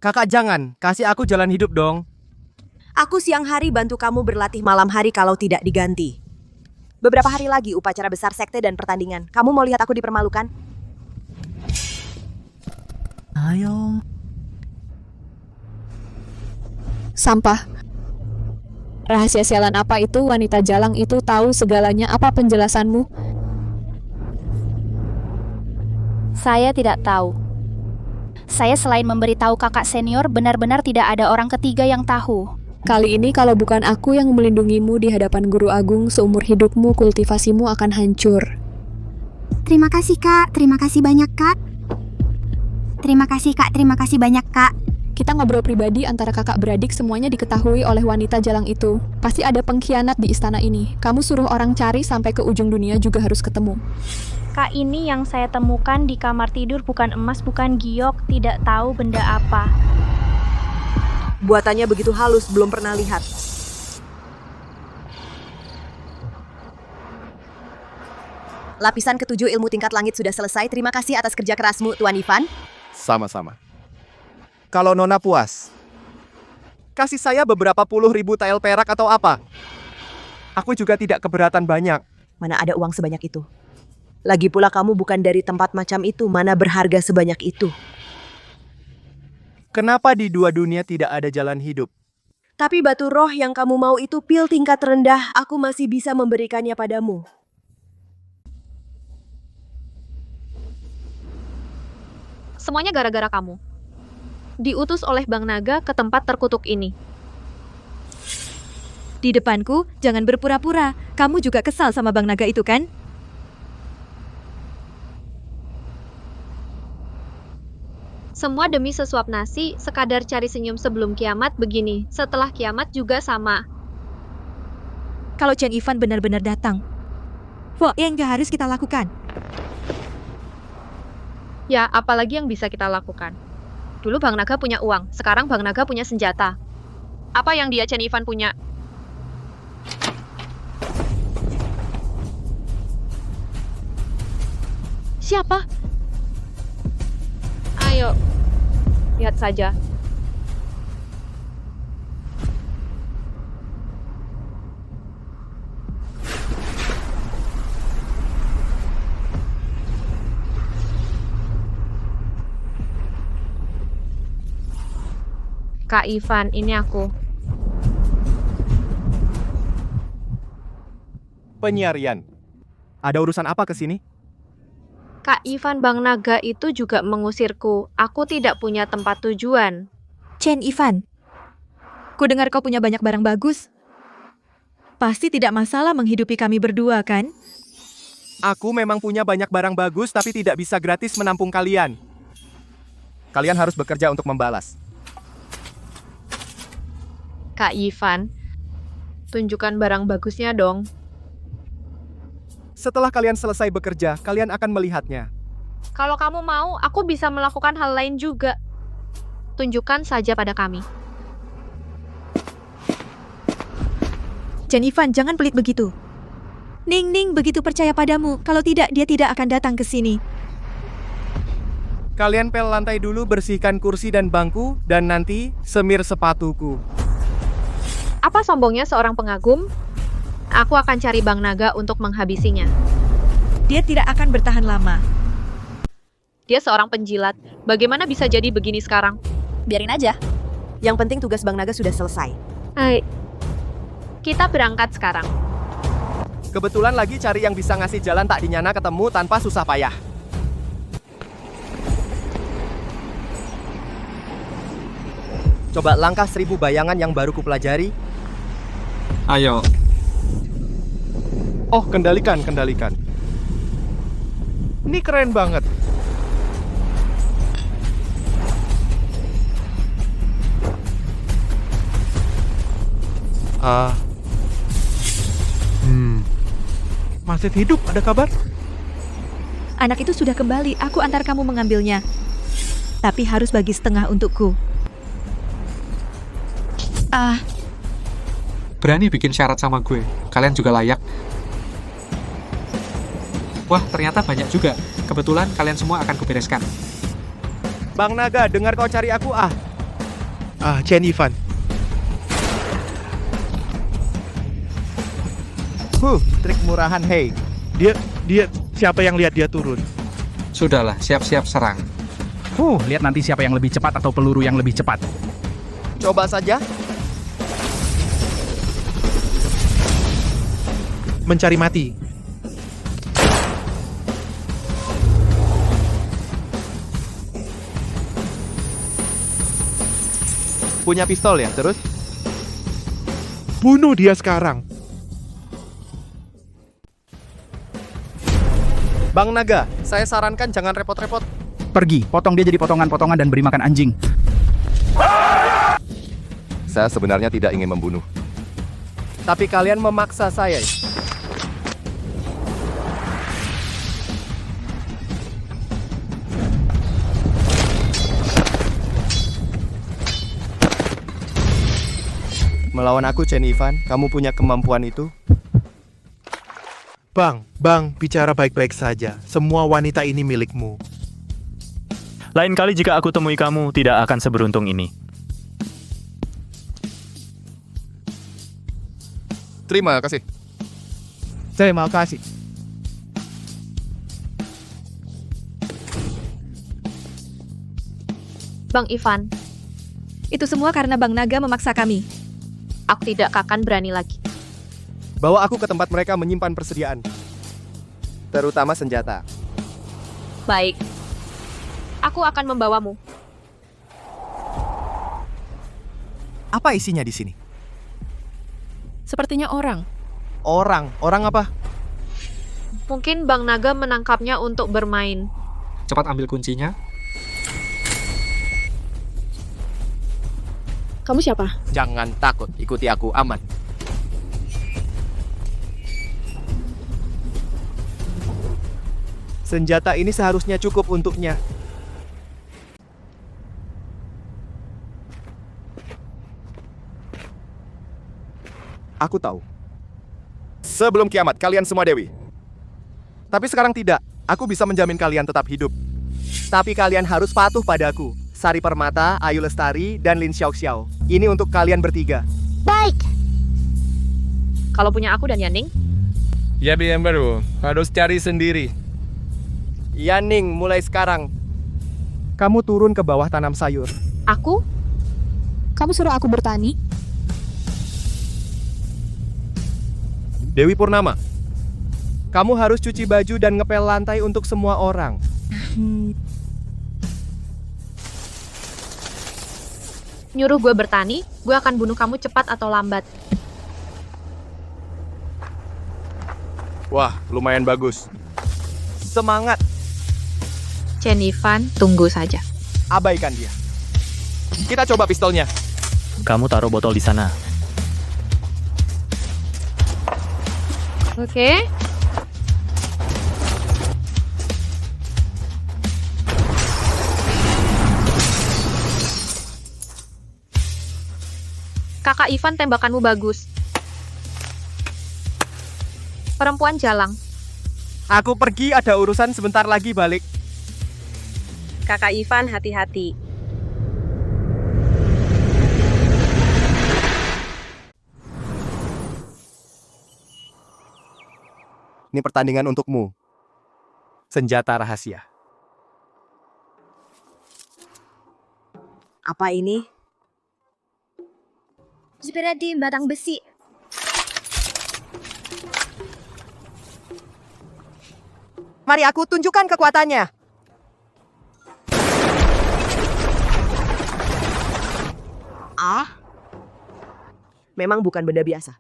Kakak jangan, kasih aku jalan hidup dong. Aku siang hari bantu kamu berlatih malam hari kalau tidak diganti. Beberapa hari lagi upacara besar sekte dan pertandingan. Kamu mau lihat aku dipermalukan? Ayo. Sampah. Rahasia sialan apa itu? Wanita jalang itu tahu segalanya. Apa penjelasanmu? Saya tidak tahu. Saya selain memberitahu kakak senior, benar-benar tidak ada orang ketiga yang tahu. Kali ini kalau bukan aku yang melindungimu di hadapan Guru Agung, seumur hidupmu kultivasimu akan hancur. Terima kasih, Kak. Terima kasih banyak, Kak. Terima kasih, Kak. Terima kasih banyak, Kak. Kita ngobrol pribadi antara kakak beradik, semuanya diketahui oleh wanita jalang itu. Pasti ada pengkhianat di istana ini. Kamu suruh orang cari sampai ke ujung dunia juga harus ketemu. Kak, ini yang saya temukan di kamar tidur bukan emas, bukan giok, tidak tahu benda apa. Buatannya begitu halus, belum pernah lihat. Lapisan ke-7 ilmu tingkat langit sudah selesai. Terima kasih atas kerja kerasmu, Tuan Ivan. Sama-sama. Kalau Nona puas, kasih saya beberapa puluh ribu tael perak atau apa. Aku juga tidak keberatan banyak. Mana ada uang sebanyak itu? Lagi pula kamu bukan dari tempat macam itu, mana berharga sebanyak itu. Kenapa di dua dunia tidak ada jalan hidup? Tapi batu roh yang kamu mau itu pil tingkat rendah, aku masih bisa memberikannya padamu. Semuanya gara-gara kamu. Diutus oleh Bang Naga ke tempat terkutuk ini. Di depanku, jangan berpura-pura. Kamu juga kesal sama Bang Naga itu kan? Semua demi sesuap nasi, sekadar cari senyum sebelum kiamat begini. Setelah kiamat juga sama. Kalau Chen Ivan benar-benar datang, yang gak harus kita lakukan? Ya, apalagi yang bisa kita lakukan? Dulu Bang Naga punya uang, sekarang Bang Naga punya senjata. Apa yang dia Chen Ivan punya? Siapa? Ayo, lihat saja. Kak Ivan, ini aku. Penyarian. Ada urusan apa ke sini? Kak Ivan, Bang Naga itu juga mengusirku. Aku tidak punya tempat tujuan. Chen Ivan, ku dengar kau punya banyak barang bagus. Pasti tidak masalah menghidupi kami berdua, kan? Aku memang punya banyak barang bagus, tapi tidak bisa gratis menampung kalian. Kalian harus bekerja untuk membalas. Kak Ivan, tunjukkan barang bagusnya dong. Setelah kalian selesai bekerja, kalian akan melihatnya. Kalau kamu mau, aku bisa melakukan hal lain juga. Tunjukkan saja pada kami. Chen Ivan, jangan pelit begitu. Ning begitu percaya padamu. Kalau tidak, dia tidak akan datang ke sini. Kalian pel lantai dulu, bersihkan kursi dan bangku, dan nanti semir sepatuku. Apa sombongnya seorang pengagum? Aku akan cari Bang Naga untuk menghabisinya. Dia tidak akan bertahan lama. Dia seorang penjilat. Bagaimana bisa jadi begini sekarang? Biarin aja. Yang penting tugas Bang Naga sudah selesai. Hai. Kita berangkat sekarang. Kebetulan lagi cari yang bisa ngasih jalan tak dinyana ketemu tanpa susah payah. Coba langkah 1000 bayangan yang baru kupelajari. Ayo. Oh, kendalikan. Ini keren banget. Masih hidup, ada kabar? Anak itu sudah kembali, aku antar kamu mengambilnya. Tapi harus bagi setengah untukku. Berani bikin syarat sama gue. Kalian juga layak. Wah, ternyata banyak juga. Kebetulan kalian semua akan kubereskan. Bang Naga, dengar kau cari aku Chen Ivan. Trik murahan, hey. Dia siapa yang lihat dia turun? Sudahlah, siap-siap serang. Lihat nanti siapa yang lebih cepat atau peluru yang lebih cepat. Coba saja. Mencari mati. Punya pistol ya, terus? Bunuh dia sekarang. Bang Naga, saya sarankan jangan repot-repot. Pergi, potong dia jadi potongan-potongan dan beri makan anjing. Saya sebenarnya tidak ingin membunuh. Tapi kalian memaksa saya. Melawan aku, Chen Ivan, kamu punya kemampuan itu? Bang, bicara baik-baik saja. Semua wanita ini milikmu. Lain kali jika aku temui kamu, tidak akan seberuntung ini. Terima kasih. Terima kasih. Bang Ivan, Itu semua karena Bang Naga memaksa kami. aku tidak akan berani lagi. Bawa aku ke tempat mereka menyimpan persediaan. Terutama senjata. Baik. Aku akan membawamu. Apa isinya di sini? Sepertinya orang. Orang apa? Mungkin Bang Naga menangkapnya untuk bermain. Cepat ambil kuncinya. Kamu siapa? Jangan takut, ikuti aku, aman. Senjata ini seharusnya cukup untuknya. Aku tahu. Sebelum kiamat, kalian semua dewi. Tapi sekarang tidak. Aku bisa menjamin kalian tetap hidup. Tapi kalian harus patuh padaku. Sari Permata, Ayu Lestari, dan Lin Xiaoxiao. Ini untuk kalian bertiga. Baik. Kalau punya aku dan Yaning, Ya yang baru, harus cari sendiri. Yaning, mulai sekarang. Kamu turun ke bawah tanam sayur. aku? Kamu suruh aku bertani? Dewi Purnama, kamu harus cuci baju dan ngepel lantai untuk semua orang. Nyuruh gue bertani, gue akan bunuh kamu cepat atau lambat. Wah, lumayan bagus. Semangat. Chen Ivan, tunggu saja. Abaikan dia. Kita coba pistolnya. Kamu taruh botol di sana. Oke. Kakak Ivan, tembakanmu bagus. Perempuan jalang. Aku pergi, ada urusan, sebentar lagi balik. Kakak Ivan, hati-hati. Ini pertandingan untukmu. Senjata rahasia. Apa ini? Seperti batang besi. Mari aku tunjukkan kekuatannya. Memang bukan benda biasa.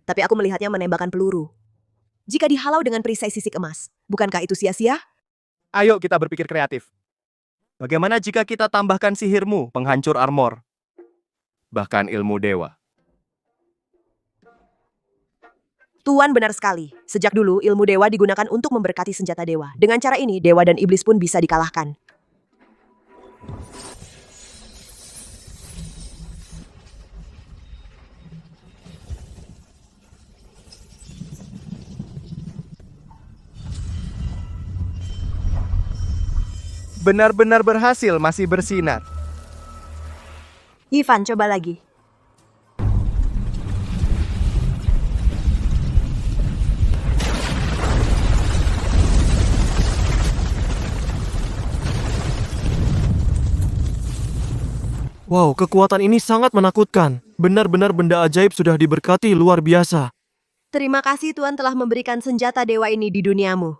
Tapi aku melihatnya menembakkan peluru. Jika dihalau dengan perisai sisik emas, bukankah itu sia-sia? Ayo kita berpikir kreatif. Bagaimana jika kita tambahkan sihirmu, penghancur armor? Bahkan ilmu dewa. Tuan benar sekali. Sejak dulu, ilmu dewa digunakan untuk memberkati senjata dewa. Dengan cara ini, dewa dan iblis pun bisa dikalahkan. Benar-benar berhasil, masih bersinar. Ivan, coba lagi. Wow, kekuatan ini sangat menakutkan. Benar-benar benda ajaib sudah diberkati luar biasa. Terima kasih Tuan telah memberikan senjata dewa ini di duniamu.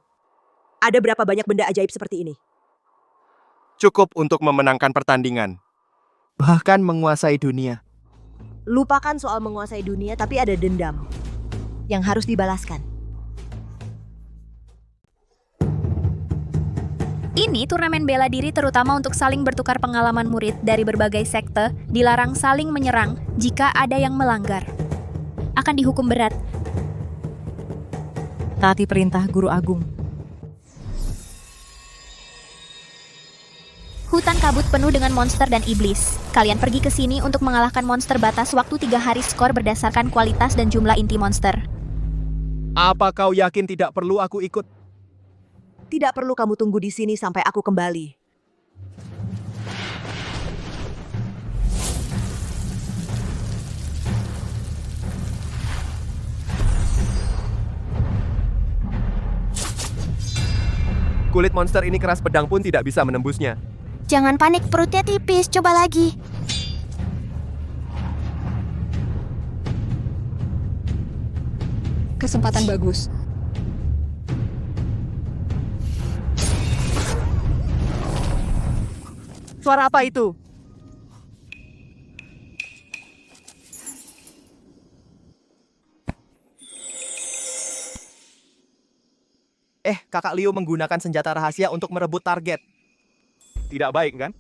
Ada berapa banyak benda ajaib seperti ini? Cukup untuk memenangkan pertandingan. Bahkan menguasai dunia. Lupakan soal menguasai dunia, tapi ada dendam yang harus dibalaskan. Ini turnamen bela diri terutama untuk saling bertukar pengalaman murid dari berbagai sekte, dilarang saling menyerang jika ada yang melanggar. Akan dihukum berat. Taati perintah Guru Agung. Hutan kabut penuh dengan monster dan iblis. Kalian pergi ke sini untuk mengalahkan monster batas waktu 3 hari skor berdasarkan kualitas dan jumlah inti monster. Apa kau yakin tidak perlu aku ikut? Tidak perlu kamu tunggu di sini sampai aku kembali. Kulit monster ini keras, pedang pun tidak bisa menembusnya. Jangan panik, perutnya tipis. Coba lagi. Kesempatan bagus. Suara apa itu? Kakak Liu menggunakan senjata rahasia untuk merebut target. Tidak baik, kan?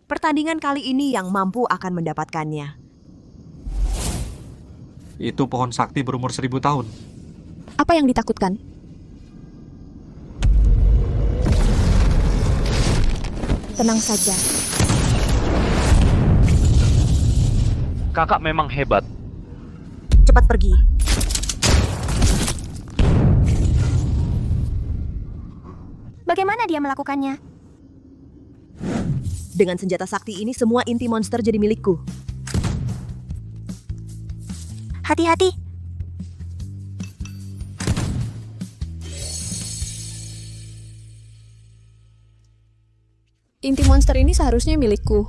Pertandingan kali ini yang mampu akan mendapatkannya. Itu pohon sakti berumur 1000 tahun. Apa yang ditakutkan? Tenang saja. Kakak memang hebat. Cepat pergi. Bagaimana dia melakukannya? Dengan senjata sakti ini, semua inti monster jadi milikku. Hati-hati. Inti monster ini seharusnya milikku.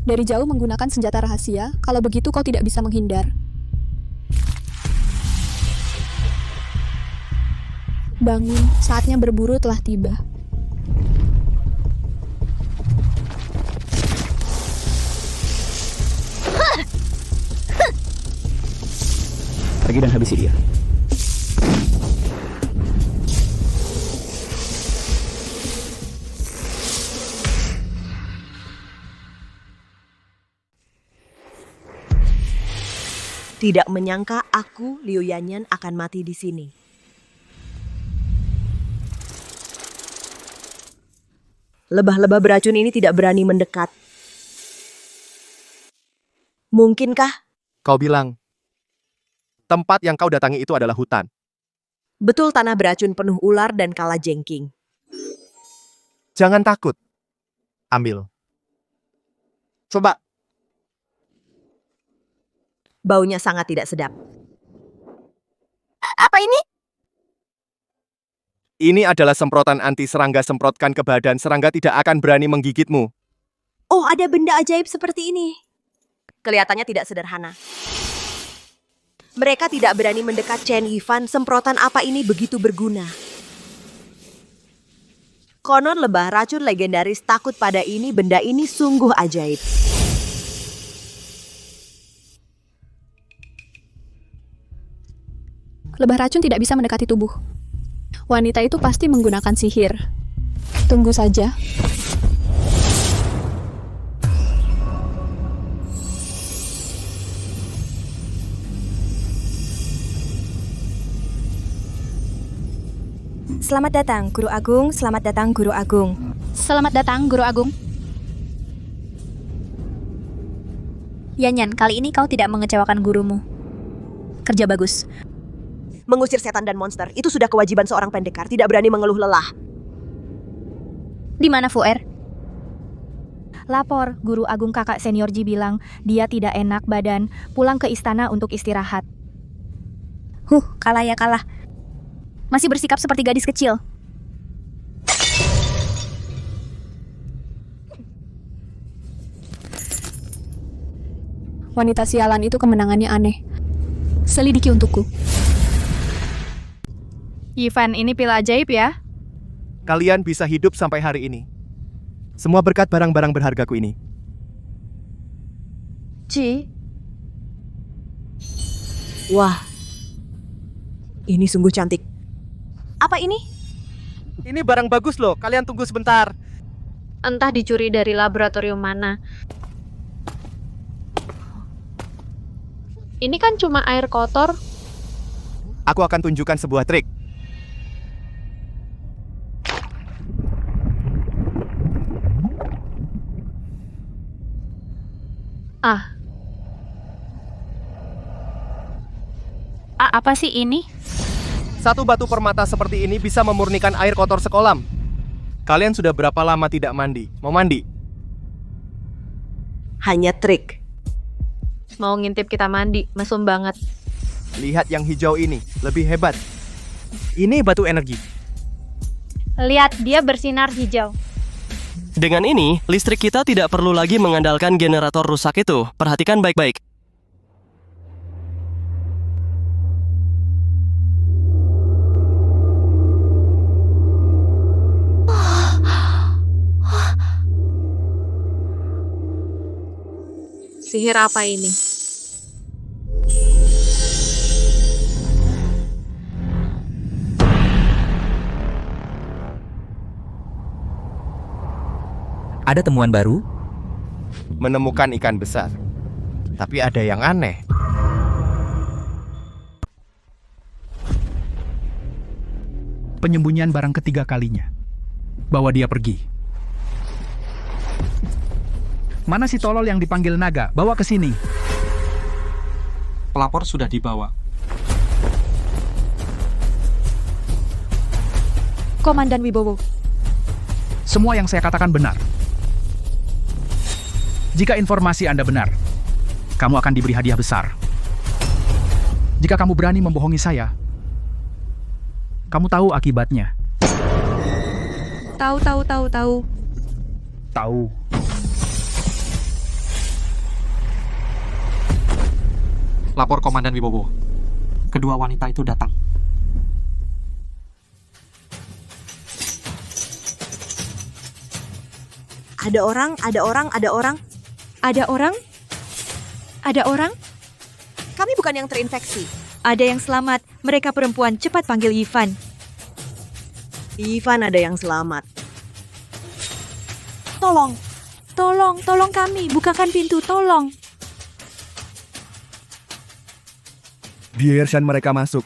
Dari jauh menggunakan senjata rahasia, kalau begitu kau tidak bisa menghindar. Bangun, saatnya berburu telah tiba. Pergi dan habisi dia. Tidak menyangka aku, Liu Yanyan, akan mati di sini. Lebah-lebah beracun ini tidak berani mendekat. Mungkinkah? Kau bilang, tempat yang kau datangi itu adalah hutan. Betul, tanah beracun penuh ular dan kalajengking. Jangan takut. Ambil. Coba. Baunya sangat tidak sedap. Apa ini? Ini adalah semprotan anti serangga. Semprotkan ke badan, serangga tidak akan berani menggigitmu. Oh, ada benda ajaib seperti ini. Kelihatannya tidak sederhana. Mereka tidak berani mendekat Chen Yifan. Semprotan apa ini begitu berguna? Konon lebah racun legendaris takut pada ini. Benda ini sungguh ajaib. Lebah racun tidak bisa mendekati tubuh. Wanita itu pasti menggunakan sihir. Tunggu saja. Selamat datang, Guru Agung. Selamat datang, Guru Agung. Selamat datang, Guru Agung. Yanyan, kali ini kau tidak mengecewakan gurumu. Kerja bagus. Mengusir setan dan monster, itu sudah kewajiban seorang pendekar, tidak berani mengeluh lelah. Di mana Fuer? Lapor, Guru Agung kakak senior Ji bilang dia tidak enak badan, pulang ke istana untuk istirahat. Kalah ya kalah. Masih bersikap seperti gadis kecil. Wanita sialan itu kemenangannya aneh. Selidiki untukku. Yifan, ini pil ajaib ya? Kalian bisa hidup sampai hari ini. Semua berkat barang-barang berhargaku ini. Ci. Wah. Ini sungguh cantik. Apa ini? Ini barang bagus loh, kalian tunggu sebentar. Entah dicuri dari laboratorium mana. Ini kan cuma air kotor. Aku akan tunjukkan sebuah trik. Apa sih ini? Satu batu permata seperti ini bisa memurnikan air kotor sekolam. Kalian sudah berapa lama tidak mandi? Mau mandi? Hanya trik. Mau ngintip kita mandi, mesum banget. Lihat yang hijau ini, lebih hebat. Ini batu energi. Lihat, dia bersinar hijau. Dengan ini, listrik kita tidak perlu lagi mengandalkan generator rusak itu. Perhatikan baik-baik. Sihir apa ini? Ada temuan baru? Menemukan ikan besar. Tapi ada yang aneh. Penyembunyian barang ketiga kalinya. Bawa dia pergi. Mana si tolol yang dipanggil naga? Bawa ke sini. Pelapor sudah dibawa. Komandan Wibowo. Semua yang saya katakan benar. Jika informasi Anda benar, kamu akan diberi hadiah besar. Jika kamu berani membohongi saya, kamu tahu akibatnya. Tahu. Tahu. Lapor Komandan Wibowo. Kedua wanita itu datang. Ada orang. Kami bukan yang terinfeksi. Ada yang selamat. Mereka perempuan. Cepat panggil Yifan. Yifan ada yang selamat. Tolong kami. Bukakan pintu, tolong. Biarkan mereka masuk.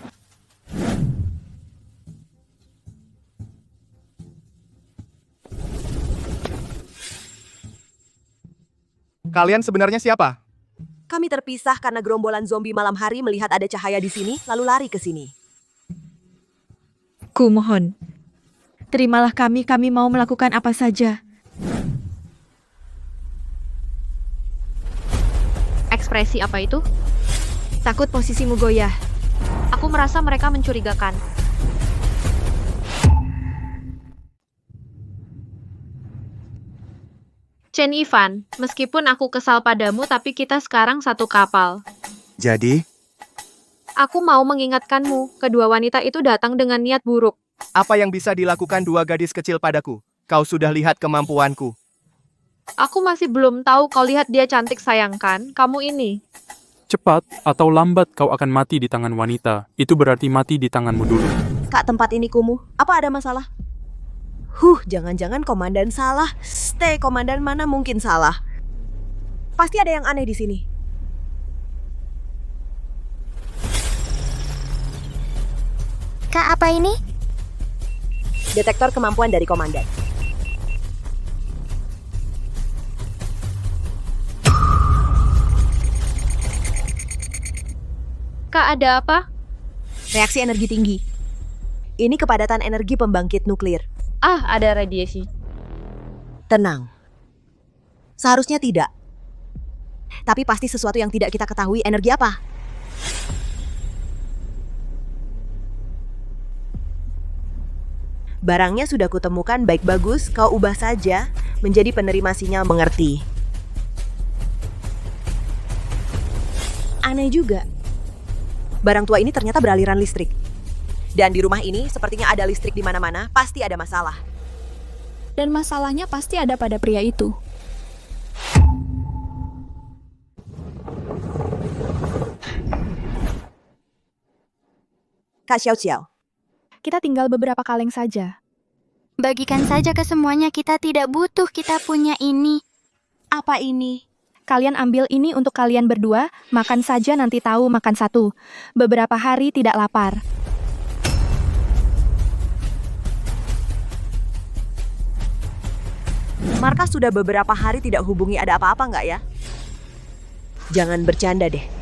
Kalian sebenarnya siapa? Kami terpisah karena gerombolan zombie malam hari melihat ada cahaya di sini, lalu lari ke sini. Kumohon. Terimalah kami mau melakukan apa saja. Ekspresi apa itu? Takut posisimu goyah. Aku merasa mereka mencurigakan. Chen Yifan, meskipun aku kesal padamu, tapi kita sekarang satu kapal. Jadi? Aku mau mengingatkanmu, kedua wanita itu datang dengan niat buruk. Apa yang bisa dilakukan dua gadis kecil padaku? Kau sudah lihat kemampuanku. Aku masih belum tahu, kau lihat dia cantik sayangkan, kamu ini. Cepat atau lambat kau akan mati di tangan wanita. Itu berarti mati di tanganmu dulu. Kak, tempat ini kumuh. Apa ada masalah? Jangan-jangan komandan salah. Komandan mana mungkin salah? Pasti ada yang aneh di sini. Kak, apa ini? Detektor kemampuan dari komandan. Kak, ada apa? Reaksi energi tinggi. Ini kepadatan energi pembangkit nuklir. Ah, ada radiasi. Tenang. Seharusnya tidak. Tapi pasti sesuatu yang tidak kita ketahui. Energi apa? Barangnya sudah kutemukan, baik bagus, kau ubah saja menjadi penerima sinyal mengerti. Aneh juga. Barang tua ini ternyata beraliran listrik. Dan di rumah ini sepertinya ada listrik di mana-mana, pasti ada masalah. Dan masalahnya pasti ada pada pria itu. Kak Xiao Xiao. Kita tinggal beberapa kaleng saja. Bagikan saja ke semuanya, kita tidak butuh, kita punya ini. Apa ini? Kalian ambil ini untuk kalian berdua, makan saja nanti tahu makan satu. Beberapa hari tidak lapar. Markas sudah beberapa hari tidak hubungi, ada apa-apa nggak ya? Jangan bercanda deh.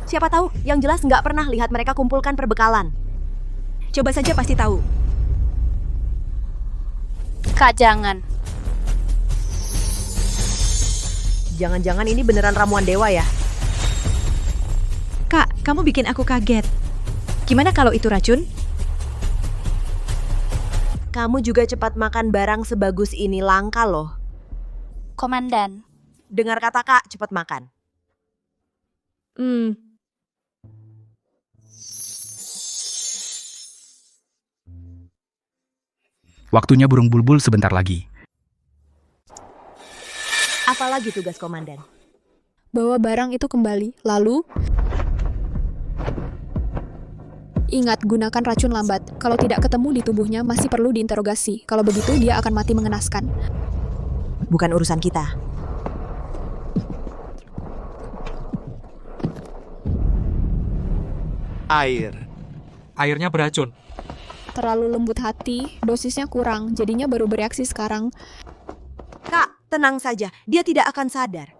Siapa tahu, yang jelas nggak pernah lihat mereka kumpulkan perbekalan. Coba saja pasti tahu. Kak, jangan. Jangan-jangan ini beneran ramuan dewa ya? Kak, kamu bikin aku kaget. Gimana kalau itu racun? Kamu juga cepat makan barang sebagus ini, langka loh. Komandan. Dengar kata Kak, cepat makan. Waktunya burung bulbul sebentar lagi. Apalagi tugas komandan? Bawa barang itu kembali, lalu ingat, gunakan racun lambat. Kalau tidak ketemu di tubuhnya, masih perlu diinterogasi. Kalau begitu, dia akan mati mengenaskan. Bukan urusan kita. Air. Airnya beracun. Terlalu lembut hati, dosisnya kurang, jadinya baru bereaksi sekarang. Kak, tenang saja. Dia tidak akan sadar.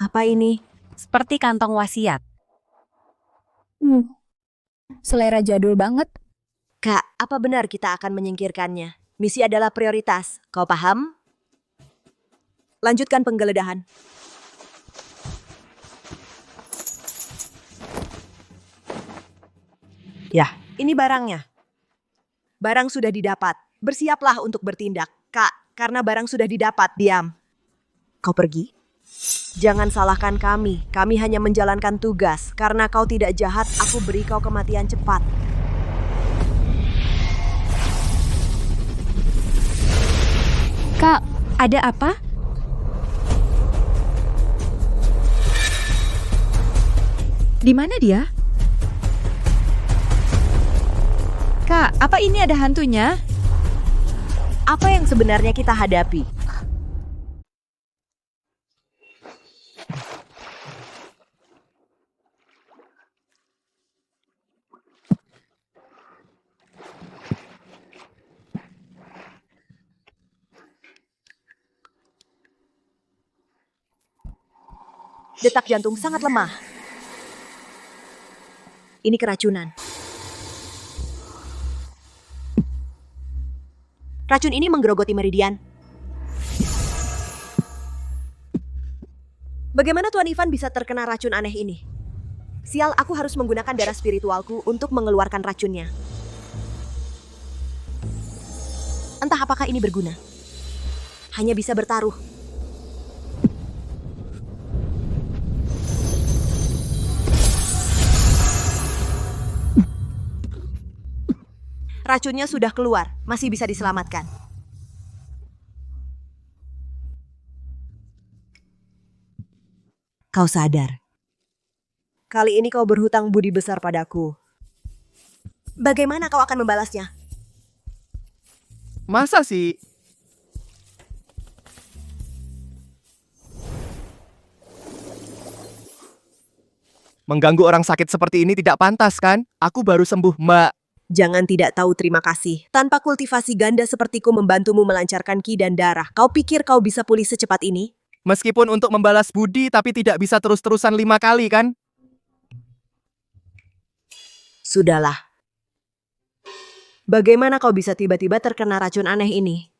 Apa ini? Seperti kantong wasiat. Selera jadul banget. Kak, apa benar kita akan menyingkirkannya? Misi adalah prioritas. Kau paham? Lanjutkan penggeledahan. Ya, ini barangnya. Barang sudah didapat. Bersiaplah untuk bertindak. Kak, karena barang sudah didapat, diam. Kau pergi? Jangan salahkan kami. Kami hanya menjalankan tugas. Karena kau tidak jahat, aku beri kau kematian cepat. Kak, ada apa? Di mana dia? Kak, apa ini ada hantunya? Apa yang sebenarnya kita hadapi? Detak jantung sangat lemah. Ini keracunan. Racun ini menggerogoti meridian. Bagaimana Tuan Ivan bisa terkena racun aneh ini? Sial, aku harus menggunakan darah spiritualku untuk mengeluarkan racunnya. Entah apakah ini berguna. Hanya bisa bertaruh. Racunnya sudah keluar, masih bisa diselamatkan. Kau sadar. Kali ini kau berhutang budi besar padaku. Bagaimana kau akan membalasnya? Masa sih? Mengganggu orang sakit seperti ini tidak pantas kan? Aku baru sembuh, Mbak. Jangan tidak tahu terima kasih. Tanpa kultivasi ganda sepertiku membantumu melancarkan ki dan darah. Kau pikir kau bisa pulih secepat ini? Meskipun untuk membalas budi, tapi tidak bisa terus-terusan 5 kali, kan? Sudahlah. Bagaimana kau bisa tiba-tiba terkena racun aneh ini?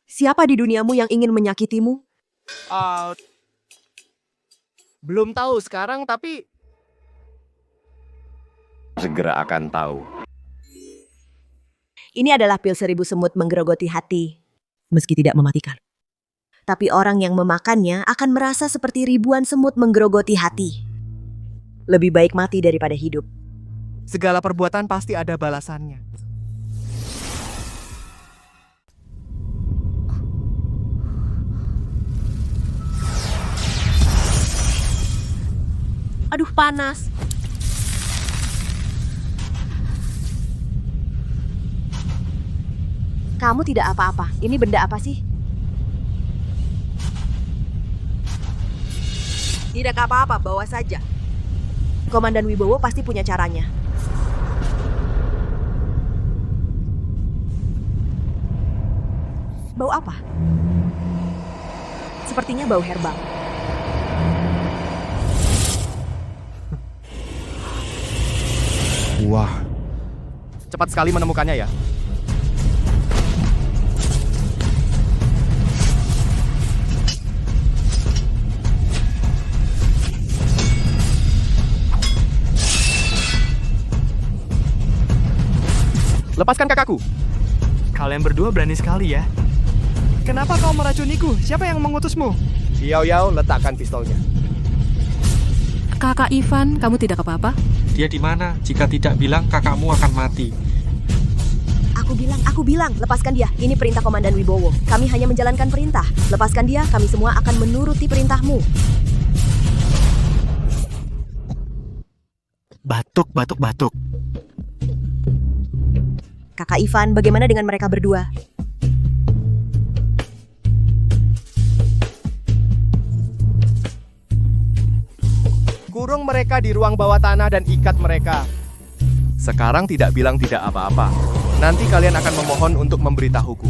Siapa di duniamu yang ingin menyakitimu? Belum tahu sekarang, tapi segera akan tahu. Ini adalah pil 1000 semut menggerogoti hati, meski tidak mematikan. Tapi orang yang memakannya akan merasa seperti ribuan semut menggerogoti hati. Lebih baik mati daripada hidup. segala perbuatan pasti ada balasannya. Aduh, panas. Kamu tidak apa-apa. Ini benda apa sih? Tidak apa-apa, bawa saja. Komandan Wibowo pasti punya caranya. Bau apa? Sepertinya bau herbal. Wah. Cepat sekali menemukannya ya. Lepaskan kakakku. Kalian berdua berani sekali ya. Kenapa kau meracuniku? Siapa yang mengutusmu? Yao, letakkan pistolnya. Kakak Ivan, kamu tidak apa-apa? Dia di mana? Jika tidak bilang, kakakmu akan mati. Aku bilang, lepaskan dia. Ini perintah Komandan Wibowo. Kami hanya menjalankan perintah. Lepaskan dia, kami semua akan menuruti perintahmu. Batuk. Kakak Ivan, bagaimana dengan mereka berdua? Kurung mereka di ruang bawah tanah dan ikat mereka. Sekarang tidak bilang tidak apa-apa. Nanti kalian akan memohon untuk memberitahuku.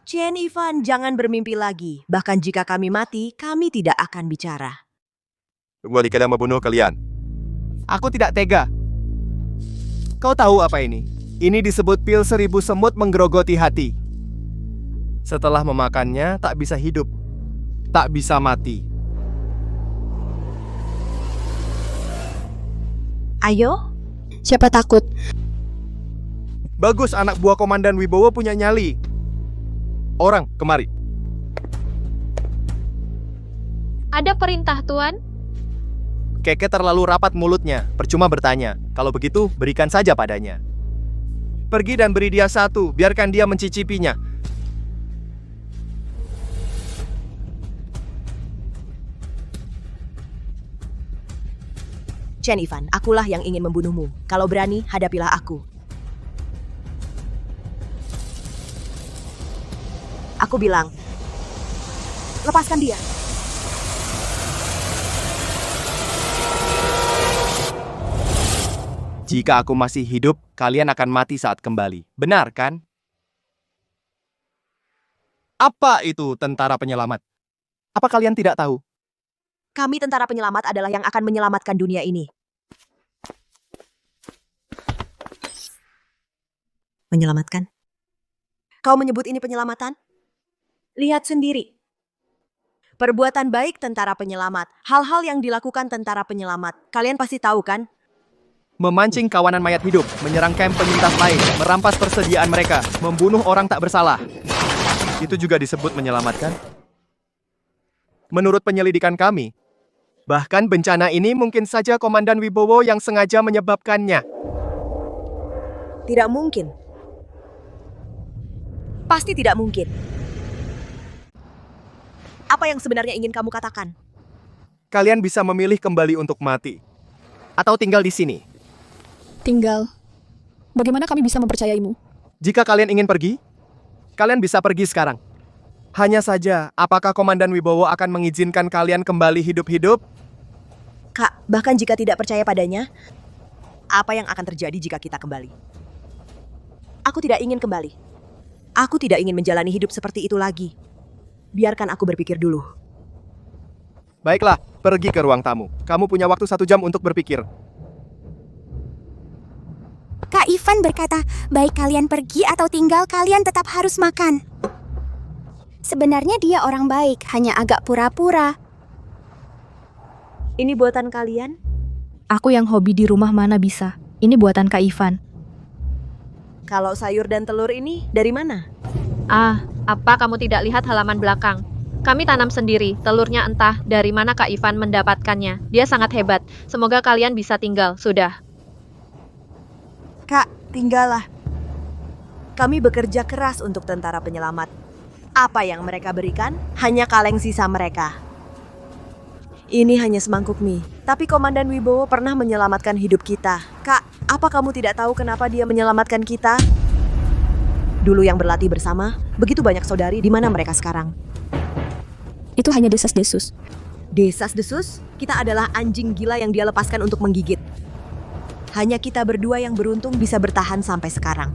Chen Ivan, jangan bermimpi lagi. Bahkan jika kami mati, kami tidak akan bicara. Tunggu kalian membunuh kalian. Aku tidak tega. Kau tahu apa ini? Ini disebut pil 1000 semut menggerogoti hati. Setelah memakannya, tak bisa hidup. Tak bisa mati. Ayo? Siapa takut? Bagus, anak buah Komandan Wibowo punya nyali. Orang, kemari. Ada perintah, Tuan? Keke terlalu rapat mulutnya, percuma bertanya. Kalau begitu, berikan saja padanya. Pergi dan beri dia satu, biarkan dia mencicipinya. Chen Ivan, akulah yang ingin membunuhmu. Kalau berani, hadapilah aku. Aku bilang, lepaskan dia. Jika aku masih hidup, kalian akan mati saat kembali. Benar, kan? Apa itu tentara penyelamat? Apa kalian tidak tahu? Kami tentara penyelamat adalah yang akan menyelamatkan dunia ini. Menyelamatkan? Kau menyebut ini penyelamatan? Lihat sendiri. Perbuatan baik tentara penyelamat. Hal-hal yang dilakukan tentara penyelamat. Kalian pasti tahu kan? Memancing kawanan mayat hidup, menyerang kamp penyintas lain, merampas persediaan mereka, membunuh orang tak bersalah. Itu juga disebut menyelamatkan? Menurut penyelidikan kami, bahkan bencana ini mungkin saja Komandan Wibowo yang sengaja menyebabkannya. Tidak mungkin. Pasti tidak mungkin. Apa yang sebenarnya ingin kamu katakan? Kalian bisa memilih kembali untuk mati. Atau tinggal di sini. Tinggal. Bagaimana kami bisa mempercayaimu? Jika kalian ingin pergi, kalian bisa pergi sekarang. Hanya saja, apakah Komandan Wibowo akan mengizinkan kalian kembali hidup-hidup? Kak, bahkan jika tidak percaya padanya, Apa yang akan terjadi jika kita kembali? Aku tidak ingin kembali. Aku tidak ingin menjalani hidup seperti itu lagi. Biarkan aku berpikir dulu. Baiklah, pergi ke ruang tamu. Kamu punya waktu 1 jam untuk berpikir. Kak Ivan berkata, baik kalian pergi atau tinggal, kalian tetap harus makan. Sebenarnya dia orang baik, hanya agak pura-pura. Ini buatan kalian? Aku yang hobi di rumah mana bisa. Ini buatan Kak Ivan. Kalau sayur dan telur ini dari mana? Apa kamu tidak lihat halaman belakang? Kami tanam sendiri, telurnya entah dari mana Kak Ivan mendapatkannya. Dia sangat hebat. Semoga kalian bisa tinggal, sudah. Kak, tinggallah. Kami bekerja keras untuk tentara penyelamat. Apa yang mereka berikan? Hanya kaleng sisa mereka. Ini hanya semangkuk mie. Tapi Komandan Wibowo pernah menyelamatkan hidup kita. Kak, apa kamu tidak tahu kenapa dia menyelamatkan kita? Dulu yang berlatih bersama, begitu banyak saudari, di mana mereka sekarang? Itu hanya desas-desus. Desas-desus? Kita adalah anjing gila yang dia lepaskan untuk menggigit. Hanya kita berdua yang beruntung bisa bertahan sampai sekarang.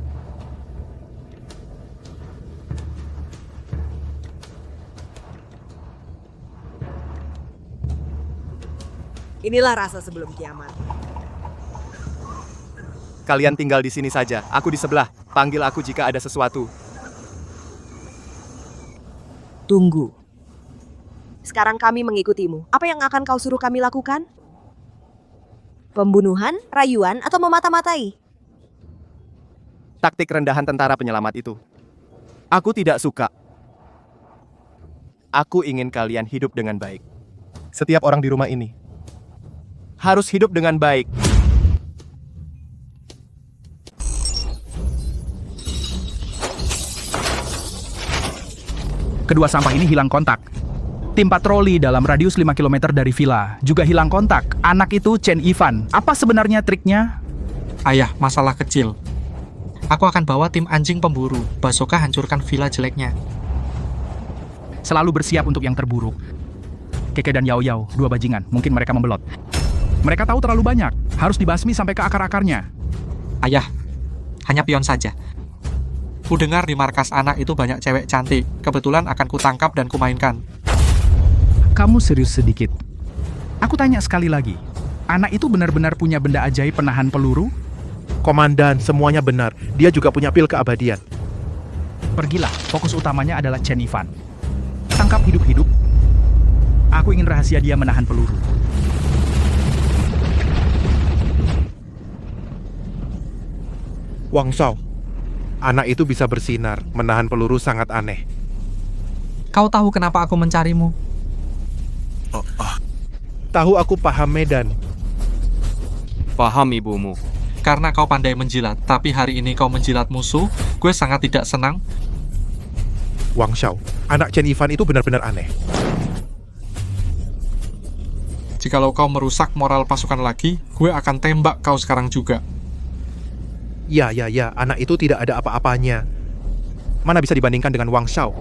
Inilah rasa sebelum kiamat. Kalian tinggal di sini saja. Aku di sebelah. Panggil aku jika ada sesuatu. Tunggu. Sekarang kami mengikutimu. Apa yang akan kau suruh kami lakukan? Pembunuhan, rayuan, atau memata-matai? Taktik rendahan tentara penyelamat itu. Aku tidak suka. Aku ingin kalian hidup dengan baik. Setiap orang di rumah ini harus hidup dengan baik. Kedua sampah ini hilang kontak. Tim patroli dalam radius 5 km dari villa juga hilang kontak. Anak itu Chen Ivan. Apa sebenarnya triknya? Ayah, masalah kecil. Aku akan bawa tim anjing pemburu. Basoka hancurkan villa jeleknya. Selalu bersiap untuk yang terburuk. Keke dan Yao Yao, 2 bajingan. Mungkin mereka membelot. Mereka tahu terlalu banyak. Harus dibasmi sampai ke akar-akarnya. Ayah, hanya pion saja. Ku dengar di markas anak itu banyak cewek cantik. Kebetulan akan kutangkap dan kumainkan. Kamu serius sedikit. Aku tanya sekali lagi. Anak itu benar-benar punya benda ajaib penahan peluru? Komandan, semuanya benar. Dia juga punya pil keabadian. Pergilah, fokus utamanya adalah Chen Ivan. Tangkap hidup-hidup. Aku ingin rahasia dia menahan peluru. Wang Shao, anak itu bisa bersinar, menahan peluru sangat aneh. Kau tahu kenapa aku mencarimu? Tahu aku paham medan. Paham ibumu. Karena kau pandai menjilat, tapi hari ini kau menjilat musuh, gue sangat tidak senang. Wang Shao, anak Chen Ivan itu benar-benar aneh. Jikalau kau merusak moral pasukan lagi, gue akan tembak kau sekarang juga. Ya, anak itu tidak ada apa-apanya. Mana bisa dibandingkan dengan Wang Shao?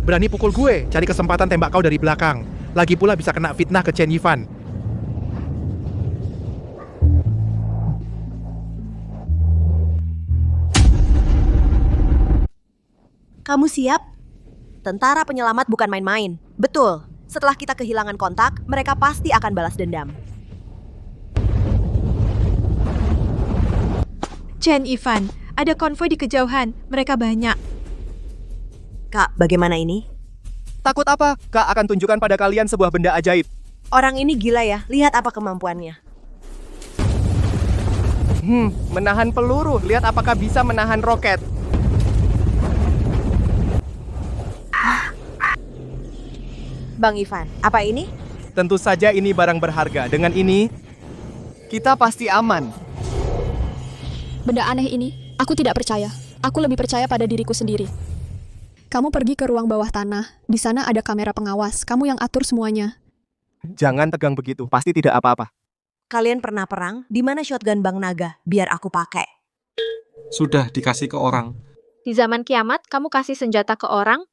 Berani pukul gue, cari kesempatan tembak kau dari belakang. Lagi pula bisa kena fitnah ke Chen Ivan. Kamu siap? Tentara penyelamat bukan main-main. Betul, setelah kita kehilangan kontak, mereka pasti akan balas dendam. Chen Ivan, ada konvoi di kejauhan. Mereka banyak. Kak, bagaimana ini? Takut apa? Kak akan tunjukkan pada kalian sebuah benda ajaib. Orang ini gila ya, lihat apa kemampuannya. Menahan peluru. Lihat apakah bisa menahan roket. Bang Ivan, apa ini? Tentu saja ini barang berharga. Dengan ini, kita pasti aman. Benda aneh ini, aku tidak percaya. Aku lebih percaya pada diriku sendiri. Kamu pergi ke ruang bawah tanah. Di sana ada kamera pengawas. Kamu yang atur semuanya. Jangan tegang begitu. Pasti tidak apa-apa. Kalian pernah perang? Di mana shotgun Bang Naga? Biar aku pakai. Sudah dikasih ke orang. Di zaman kiamat, kamu kasih senjata ke orang?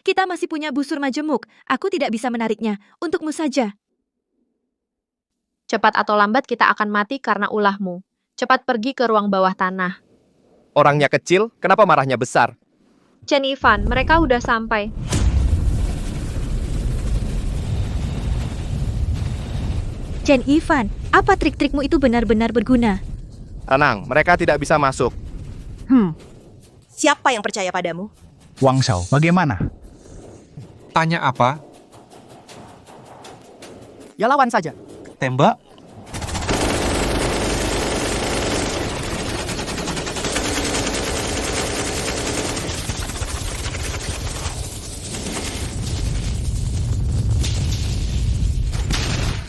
Kita masih punya busur majemuk. Aku tidak bisa menariknya. Untukmu saja. Cepat atau lambat kita akan mati karena ulahmu. Cepat pergi ke ruang bawah tanah. Orangnya kecil, kenapa marahnya besar? Chen Ivan, mereka udah sampai. Chen Ivan, apa trik-trikmu itu benar-benar berguna? Tenang, mereka tidak bisa masuk. Siapa yang percaya padamu? Wang Shao, bagaimana? Tanya apa? Ya lawan saja. Tembak?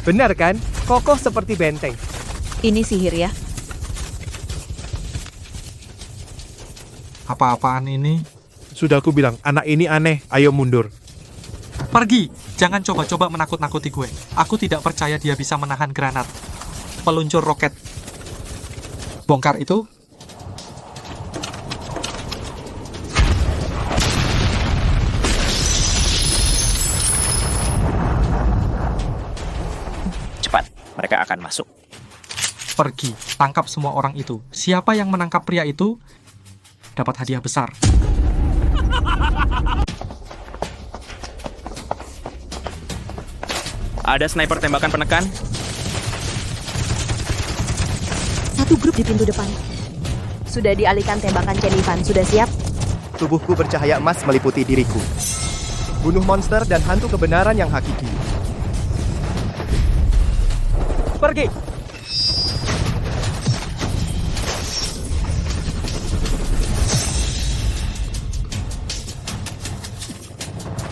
Benar kan? Kokoh seperti benteng. Ini sihir ya? Apa-apaan ini? Sudah aku bilang, anak ini aneh, ayo mundur. Pergi! Jangan coba-coba menakut-nakuti gue. Aku tidak percaya dia bisa menahan granat. Peluncur roket. Bongkar itu. Cepat, mereka akan masuk. Pergi, tangkap semua orang itu. Siapa yang menangkap pria itu dapat hadiah besar. Ada sniper tembakan penekan. Satu grup di pintu depan. Sudah dialihkan tembakan Chen Ivan. Sudah siap? Tubuhku bercahaya emas meliputi diriku. Bunuh monster dan hantu kebenaran yang hakiki. Pergi!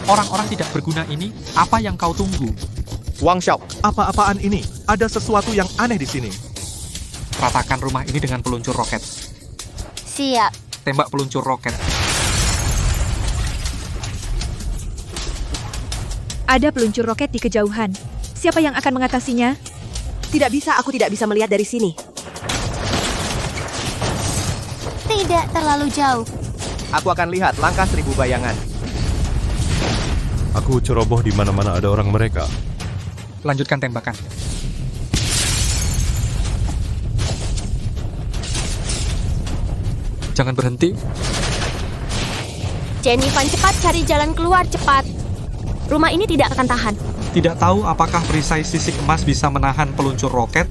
Orang-orang tidak berguna ini, apa yang kau tunggu? Wang Shao, apa-apaan ini? Ada sesuatu yang aneh di sini. Ratakan rumah ini dengan peluncur roket. Siap. Tembak peluncur roket. Ada peluncur roket di kejauhan. Siapa yang akan mengatasinya? Tidak bisa, aku tidak bisa melihat dari sini. Tidak terlalu jauh. Aku akan lihat langkah 1000 bayangan. Aku ceroboh di mana-mana ada orang mereka. Lanjutkan tembakan. Jangan berhenti. Chen Ivan, cepat cari jalan keluar, cepat. Rumah ini tidak akan tahan. Tidak tahu apakah perisai sisik emas bisa menahan peluncur roket.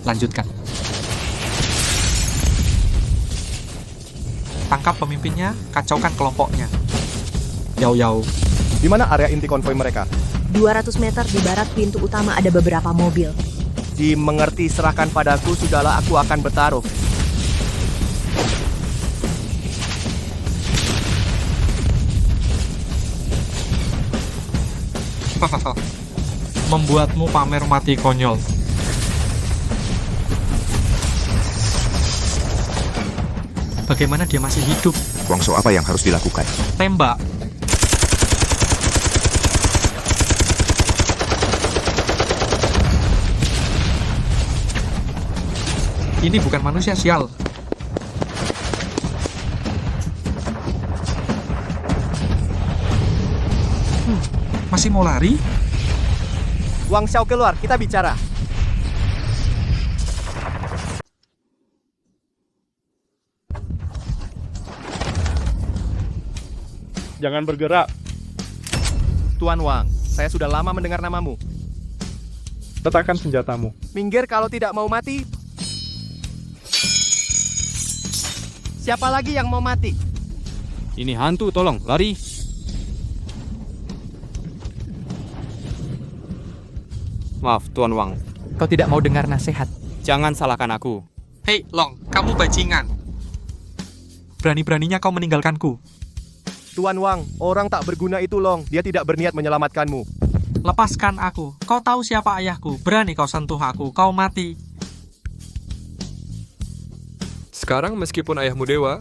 Lanjutkan. Tangkap pemimpinnya, kacaukan kelompoknya. Yau-yau. Di mana area inti konvoi mereka? 200 meter di barat pintu utama ada beberapa mobil. Dimengerti, serahkan padaku, sudahlah aku akan bertaruh. Membuatmu pamer mati konyol. Bagaimana dia masih hidup? Wang Shao, apa yang harus dilakukan? Tembak. Ini bukan manusia, sial. Masih mau lari? Wang Shao keluar, kita bicara. Jangan bergerak. Tuan Wang, saya sudah lama mendengar namamu. Letakkan senjatamu. Minggir kalau tidak mau mati. Siapa lagi yang mau mati? Ini hantu, tolong, lari. Maaf, Tuan Wang. Kau tidak mau dengar nasihat. Jangan salahkan aku. Hei, Long, kamu bajingan. Berani-beraninya kau meninggalkanku. Tuan Wang, orang tak berguna itu Long. Dia tidak berniat menyelamatkanmu. Lepaskan aku. Kau tahu siapa ayahku. Berani kau sentuh aku, kau mati. Sekarang meskipun ayahmu dewa,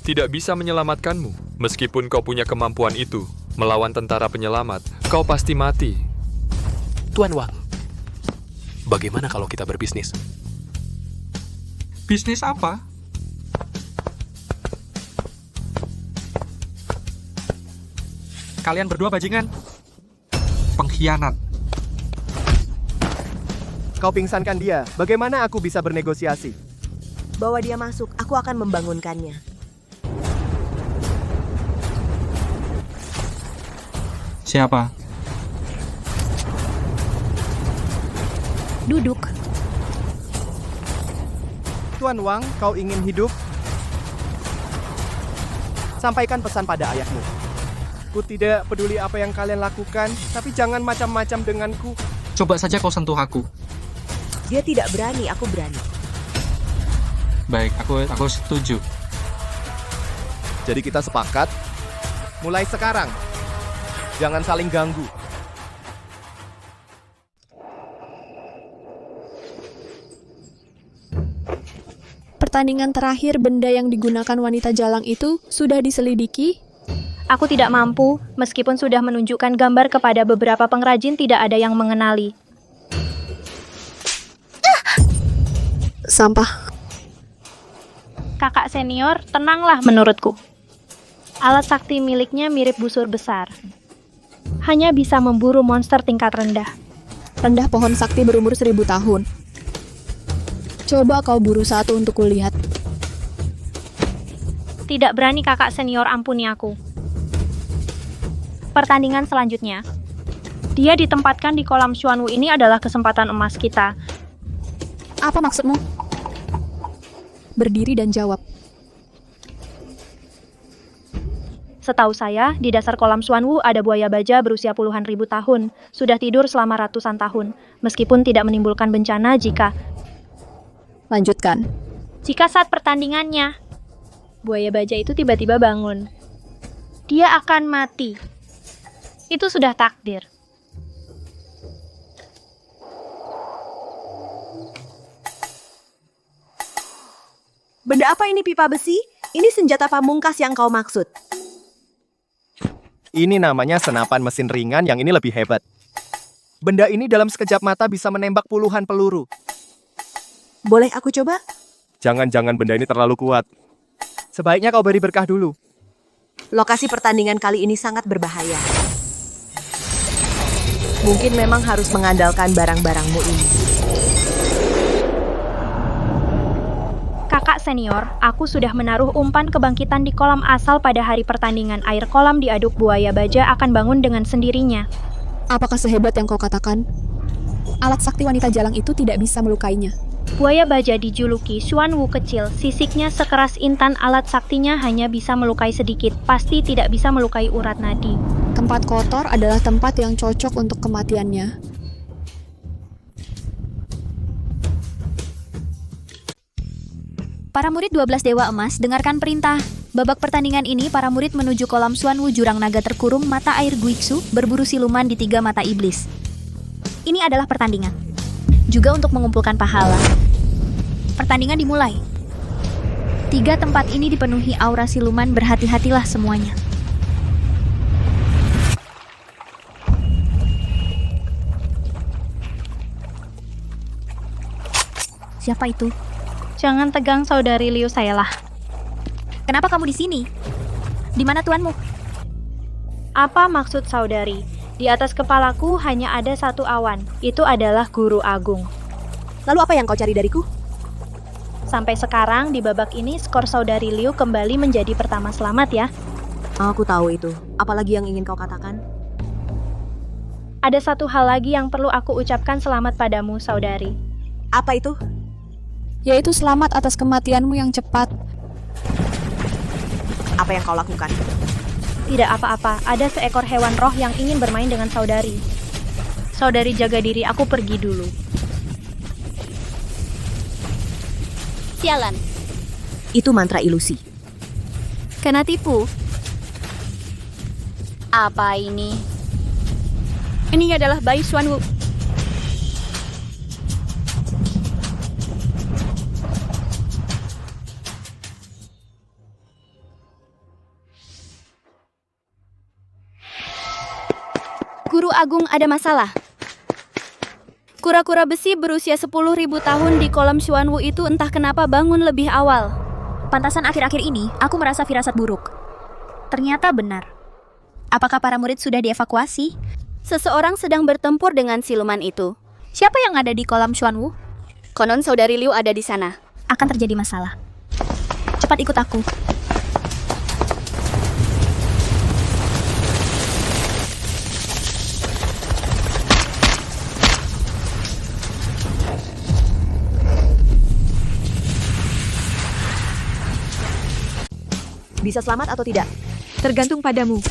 tidak bisa menyelamatkanmu. Meskipun kau punya kemampuan itu, melawan tentara penyelamat, kau pasti mati. Tuan Wang, bagaimana kalau kita berbisnis? Bisnis apa? Kalian berdua bajingan. Pengkhianat. Kau pingsankan dia. Bagaimana aku bisa bernegosiasi? Bawa dia masuk, aku akan membangunkannya. Siapa? Duduk. Tuan Wang, kau ingin hidup? Sampaikan pesan pada ayahmu. Ku tidak peduli apa yang kalian lakukan, tapi jangan macam-macam denganku. Coba saja kau sentuh aku. Dia tidak berani, aku berani. Baik, aku setuju. Jadi kita sepakat, mulai sekarang, jangan saling ganggu. Pertandingan terakhir benda yang digunakan wanita jalang itu sudah diselidiki. Aku tidak mampu, meskipun sudah menunjukkan gambar kepada beberapa pengrajin, tidak ada yang mengenali. Sampah. Kakak senior, tenanglah menurutku. Alat sakti miliknya mirip busur besar. Hanya bisa memburu monster tingkat rendah. Rendah pohon sakti berumur 1000 tahun. Coba kau buru satu untuk kulihat. Tidak berani kakak senior, ampuni aku. Pertandingan selanjutnya. Dia ditempatkan di kolam Xuanwu. Ini adalah kesempatan emas kita. Apa maksudmu? Berdiri dan jawab. Setahu saya, di dasar kolam Xuanwu ada buaya baja berusia puluhan ribu tahun. Sudah tidur selama ratusan tahun. Meskipun tidak menimbulkan bencana jika... Lanjutkan. Jika saat pertandingannya, buaya baja itu tiba-tiba bangun. Dia akan mati. Itu sudah takdir. Benda apa ini, pipa besi? Ini senjata pamungkas yang kau maksud. Ini namanya senapan mesin ringan, yang ini lebih hebat. Benda ini dalam sekejap mata bisa menembak puluhan peluru. Boleh aku coba? Jangan-jangan benda ini terlalu kuat. Sebaiknya kau beri berkah dulu. Lokasi pertandingan kali ini sangat berbahaya. Mungkin memang harus mengandalkan barang-barangmu ini. Kakak senior, aku sudah menaruh umpan kebangkitan di kolam asal pada hari pertandingan. Air kolam diaduk, buaya baja akan bangun dengan sendirinya. Apakah sehebat yang kau katakan? Alat sakti wanita jalang itu tidak bisa melukainya. Buaya baja dijuluki Xuanwu kecil, sisiknya sekeras intan, alat saktinya hanya bisa melukai sedikit, pasti tidak bisa melukai urat nadi. Tempat kotor adalah tempat yang cocok untuk kematiannya. Para murid 12 Dewa Emas, dengarkan perintah. Babak pertandingan ini, para murid menuju kolam Xuanwu jurang naga terkurung mata air Guixu, berburu siluman di 3 mata iblis. Ini adalah pertandingan. Juga untuk mengumpulkan pahala. Pertandingan dimulai. 3 tempat ini dipenuhi aura siluman, berhati-hatilah semuanya. Siapa itu? Jangan tegang, saudari Liu Sayalah. Kenapa kamu di sini? Di mana tuanmu? Apa maksud saudari? Di atas kepalaku hanya ada satu awan. Itu adalah Guru Agung. Lalu apa yang kau cari dariku? Sampai sekarang di babak ini skor saudari Liu kembali menjadi pertama. Selamat ya. Aku tahu itu. Apalagi yang ingin kau katakan? Ada satu hal lagi yang perlu aku ucapkan, selamat padamu, saudari. Apa itu? Yaitu selamat atas kematianmu yang cepat. Apa yang kau lakukan? Tidak apa-apa, ada seekor hewan roh yang ingin bermain dengan saudari. Saudari jaga diri, aku pergi dulu. Sialan. Itu mantra ilusi. Kena tipu. Apa ini? Ini adalah bayi Xuanwu. Guru Agung, ada masalah. Kura-kura besi berusia 10.000 tahun di kolam Xuanwu itu entah kenapa bangun lebih awal. Pantasan akhir-akhir ini, aku merasa firasat buruk. Ternyata benar. Apakah para murid sudah dievakuasi? Seseorang sedang bertempur dengan siluman itu. Siapa yang ada di kolam Xuanwu? Konon saudari Liu ada di sana. Akan terjadi masalah. Cepat ikut aku. Bisa selamat atau tidak? Tergantung padamu.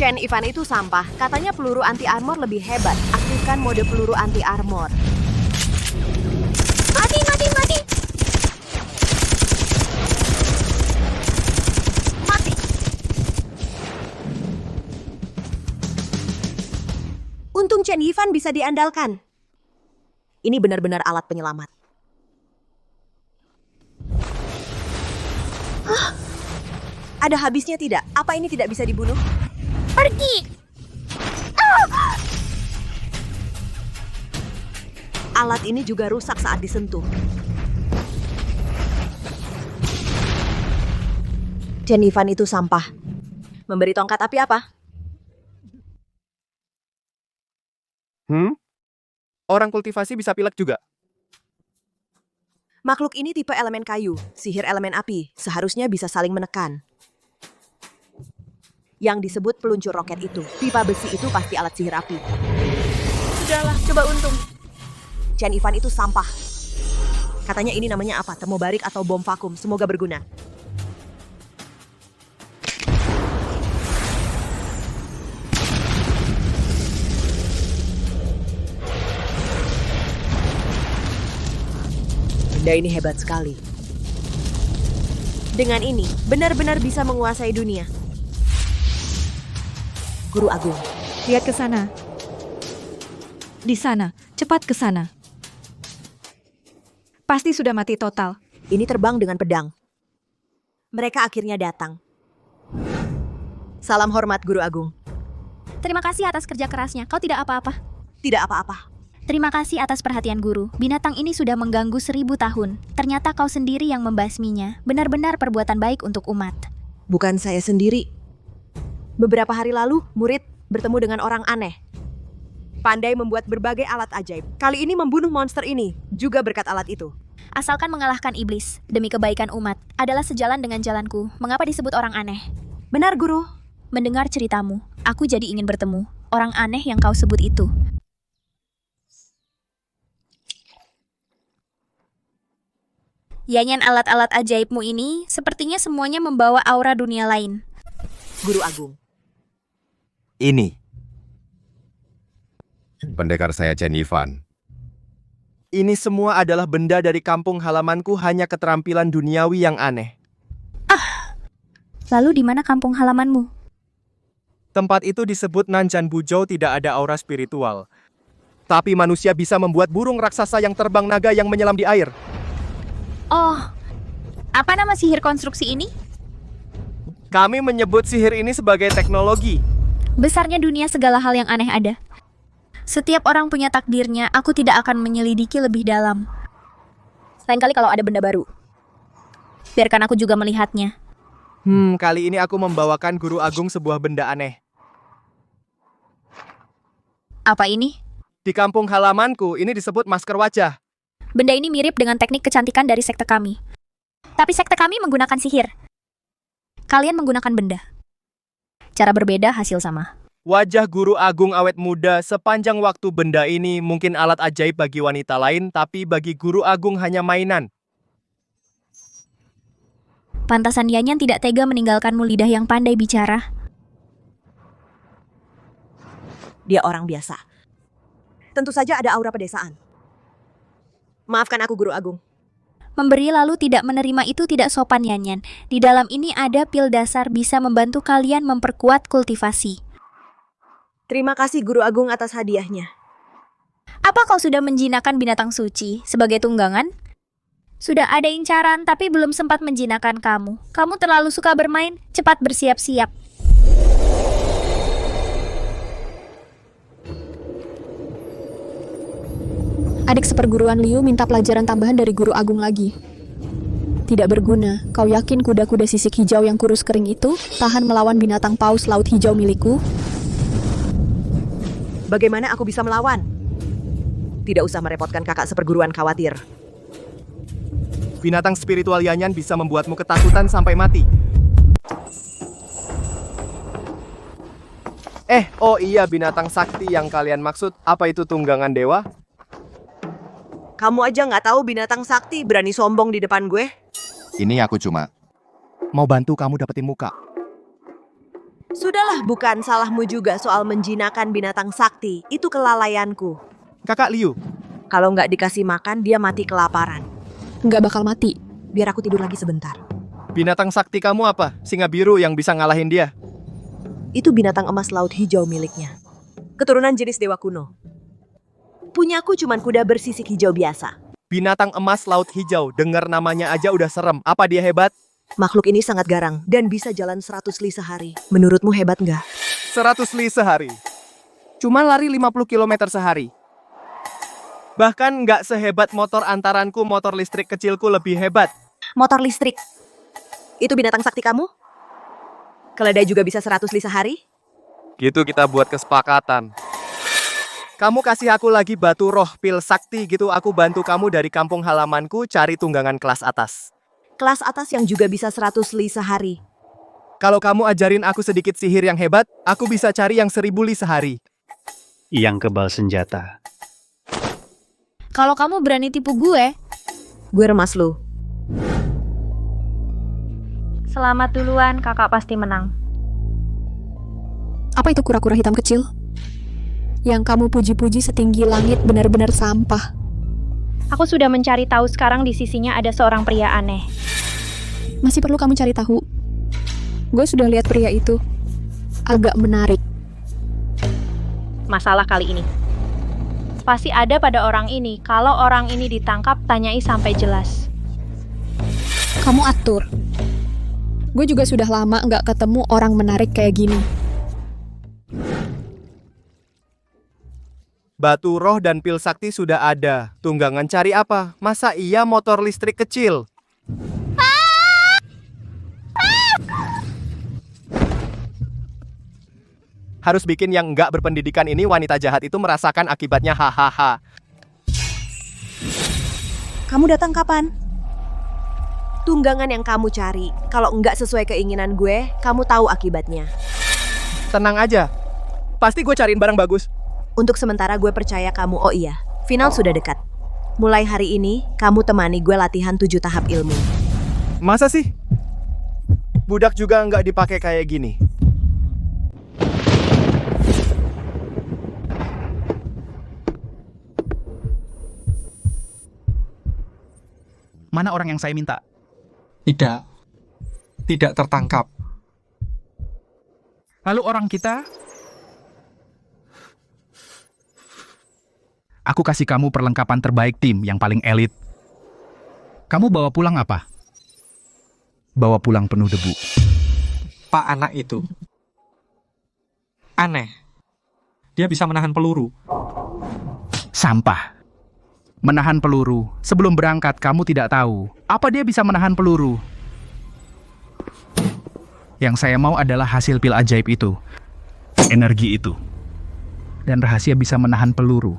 Chen Ivan itu sampah. Katanya peluru anti-armor lebih hebat. Aktifkan mode peluru anti-armor. Mati, mati, mati! Mati! Untung Chen Ivan bisa diandalkan. Ini benar-benar alat penyelamat. Hah? Ada habisnya tidak? Apa ini tidak bisa dibunuh? Pergi! Alat ini juga rusak saat disentuh. Chen Ivan itu sampah. Memberi tongkat api apa? Orang kultivasi bisa pilek juga. Makhluk ini tipe elemen kayu, sihir elemen api, seharusnya bisa saling menekan. Yang disebut peluncur roket itu, pipa besi itu pasti alat sihir api. Sudahlah, coba untung. Chen Ivan itu sampah. Katanya ini namanya apa? Termobarik atau bom vakum, semoga berguna. Benda ini hebat sekali. Dengan ini, benar-benar bisa menguasai dunia. Guru Agung. Lihat ke sana. Di sana, cepat ke sana. Pasti sudah mati total. Ini terbang dengan pedang. Mereka akhirnya datang. Salam hormat, Guru Agung. Terima kasih atas kerja kerasnya. Kau tidak apa-apa. Tidak apa-apa. Terima kasih atas perhatian guru. Binatang ini sudah mengganggu 1000 tahun. Ternyata kau sendiri yang membasminya. Benar-benar perbuatan baik untuk umat. Bukan saya sendiri. Beberapa hari lalu, murid bertemu dengan orang aneh. Pandai membuat berbagai alat ajaib. Kali ini membunuh monster ini, juga berkat alat itu. Asalkan mengalahkan iblis, demi kebaikan umat, adalah sejalan dengan jalanku. Mengapa disebut orang aneh? Benar, Guru. Mendengar ceritamu, aku jadi ingin bertemu. Orang aneh yang kau sebut itu. Yanyan alat-alat ajaibmu ini, sepertinya semuanya membawa aura dunia lain. Guru Agung. Ini. Pendekar saya Chen Ivan. Ini semua adalah benda dari kampung halamanku, hanya keterampilan duniawi yang aneh. Lalu di mana kampung halamanmu? Tempat itu disebut Nanjan Bujou, tidak ada aura spiritual. Tapi manusia bisa membuat burung raksasa yang terbang naga yang menyelam di air. Oh, apa nama sihir konstruksi ini? Kami menyebut sihir ini sebagai teknologi. Besarnya dunia, segala hal yang aneh ada. Setiap orang punya takdirnya, aku tidak akan menyelidiki lebih dalam. Lain kali kalau ada benda baru, biarkan aku juga melihatnya. Kali ini aku membawakan Guru Agung sebuah benda aneh. Apa ini? Di kampung halamanku, ini disebut masker wajah. Benda ini mirip dengan teknik kecantikan dari sekte kami. Tapi sekte kami menggunakan sihir. Kalian menggunakan benda. Cara berbeda, hasil sama. Wajah Guru Agung awet muda, sepanjang waktu benda ini mungkin alat ajaib bagi wanita lain, tapi bagi Guru Agung hanya mainan. Pantasan Yanyan tidak tega meninggalkanmu, lidah yang pandai bicara. Dia orang biasa. Tentu saja ada aura pedesaan. Maafkan aku, Guru Agung. Memberi lalu tidak menerima itu tidak sopan, Yanyan. Di dalam ini ada pil dasar bisa membantu kalian memperkuat kultivasi. Terima kasih, Guru Agung, atas hadiahnya. Apa kau sudah menjinakkan binatang suci sebagai tunggangan? Sudah ada incaran tapi belum sempat menjinakkan kamu. Kamu terlalu suka bermain, cepat bersiap-siap. Adik seperguruan Liu minta pelajaran tambahan dari guru agung lagi. Tidak berguna. Kau yakin kuda-kuda sisik hijau yang kurus kering itu tahan melawan binatang paus laut hijau milikku? Bagaimana aku bisa melawan? Tidak usah merepotkan kakak seperguruan khawatir. Binatang spiritual Yanyan bisa membuatmu ketakutan sampai mati. Oh iya, binatang sakti yang kalian maksud. Apa itu tunggangan dewa? Kamu aja nggak tahu binatang sakti berani sombong di depan gue? Ini aku cuma mau bantu kamu dapetin muka. Sudahlah, bukan salahmu juga soal menjinakkan binatang sakti. Itu kelalaianku. Kakak Liu. Kalau nggak dikasih makan, dia mati kelaparan. Nggak bakal mati. Biar aku tidur lagi sebentar. Binatang sakti kamu apa? Singa biru yang bisa ngalahin dia? Itu binatang emas laut hijau miliknya. Keturunan jenis dewa kuno. Punyaku cuman kuda bersisik hijau biasa. Binatang emas laut hijau, dengar namanya aja udah serem. Apa dia hebat? Makhluk ini sangat garang dan bisa jalan 100 li sehari. Menurutmu hebat nggak? 100 li sehari? Cuma lari 50 km sehari. Bahkan nggak sehebat motor antaranku, motor listrik kecilku lebih hebat. Motor listrik? Itu binatang sakti kamu? Keledai juga bisa 100 li sehari? Gitu kita buat kesepakatan. Kamu kasih aku lagi batu roh pil sakti gitu, aku bantu kamu dari kampung halamanku cari tunggangan kelas atas. Kelas atas yang juga bisa 100 li sehari. Kalau kamu ajarin aku sedikit sihir yang hebat, aku bisa cari yang 1000 li sehari. Yang kebal senjata. Kalau kamu berani tipu gue remas lu. Selamat duluan, kakak pasti menang. Apa itu kura-kura hitam kecil? Yang kamu puji-puji setinggi langit benar-benar sampah. Aku sudah mencari tahu, sekarang di sisinya ada seorang pria aneh. Masih perlu kamu cari tahu? Gue sudah lihat pria itu. Agak menarik. Masalah kali ini pasti ada pada orang ini. Kalau orang ini ditangkap, tanyai sampai jelas. Kamu atur. Gue juga sudah lama nggak ketemu orang menarik kayak gini. Batu roh dan pil sakti sudah ada. Tunggangan cari apa? Masa iya motor listrik kecil? Harus bikin yang nggak berpendidikan ini wanita jahat itu merasakan akibatnya, hahaha. Kamu datang kapan? Tunggangan yang kamu cari, kalau nggak sesuai keinginan gue, kamu tahu akibatnya. Tenang aja, pasti gue cariin barang bagus. Untuk sementara gue percaya kamu. Oh iya, final sudah dekat. Mulai hari ini, kamu temani gue latihan 7 tahap ilmu. Masa sih? Budak juga nggak dipakai kayak gini. Mana orang yang saya minta? Tidak tertangkap. Lalu orang kita? Aku kasih kamu perlengkapan terbaik tim yang paling elit. Kamu bawa pulang apa? Bawa pulang penuh debu. Pak anak itu aneh. Dia bisa menahan peluru. Sampah. Menahan peluru. Sebelum berangkat kamu tidak tahu apa dia bisa menahan peluru. Yang saya mau adalah hasil pil ajaib itu. Energi itu. Dan rahasia bisa menahan peluru.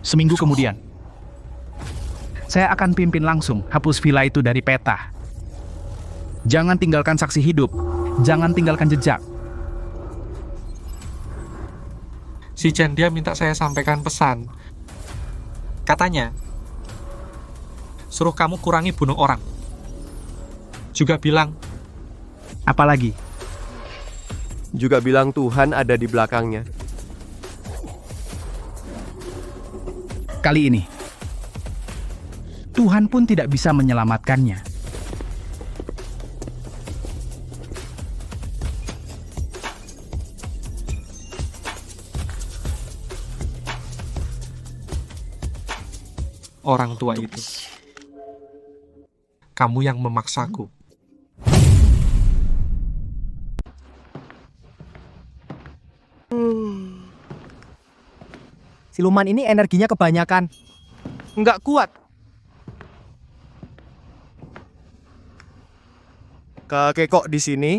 Seminggu kemudian, saya akan pimpin langsung hapus villa itu dari peta. Jangan tinggalkan saksi hidup. Jangan tinggalkan jejak. Si Chen-dia minta saya sampaikan pesan. Katanya, suruh kamu kurangi bunuh orang. Juga bilang, apalagi? Juga bilang Tuhan ada di belakangnya. Kali ini, Tuhan pun tidak bisa menyelamatkannya. orang tua itu. Kamu yang memaksaku. Siluman ini energinya kebanyakan. Nggak kuat. Kakek kok di sini?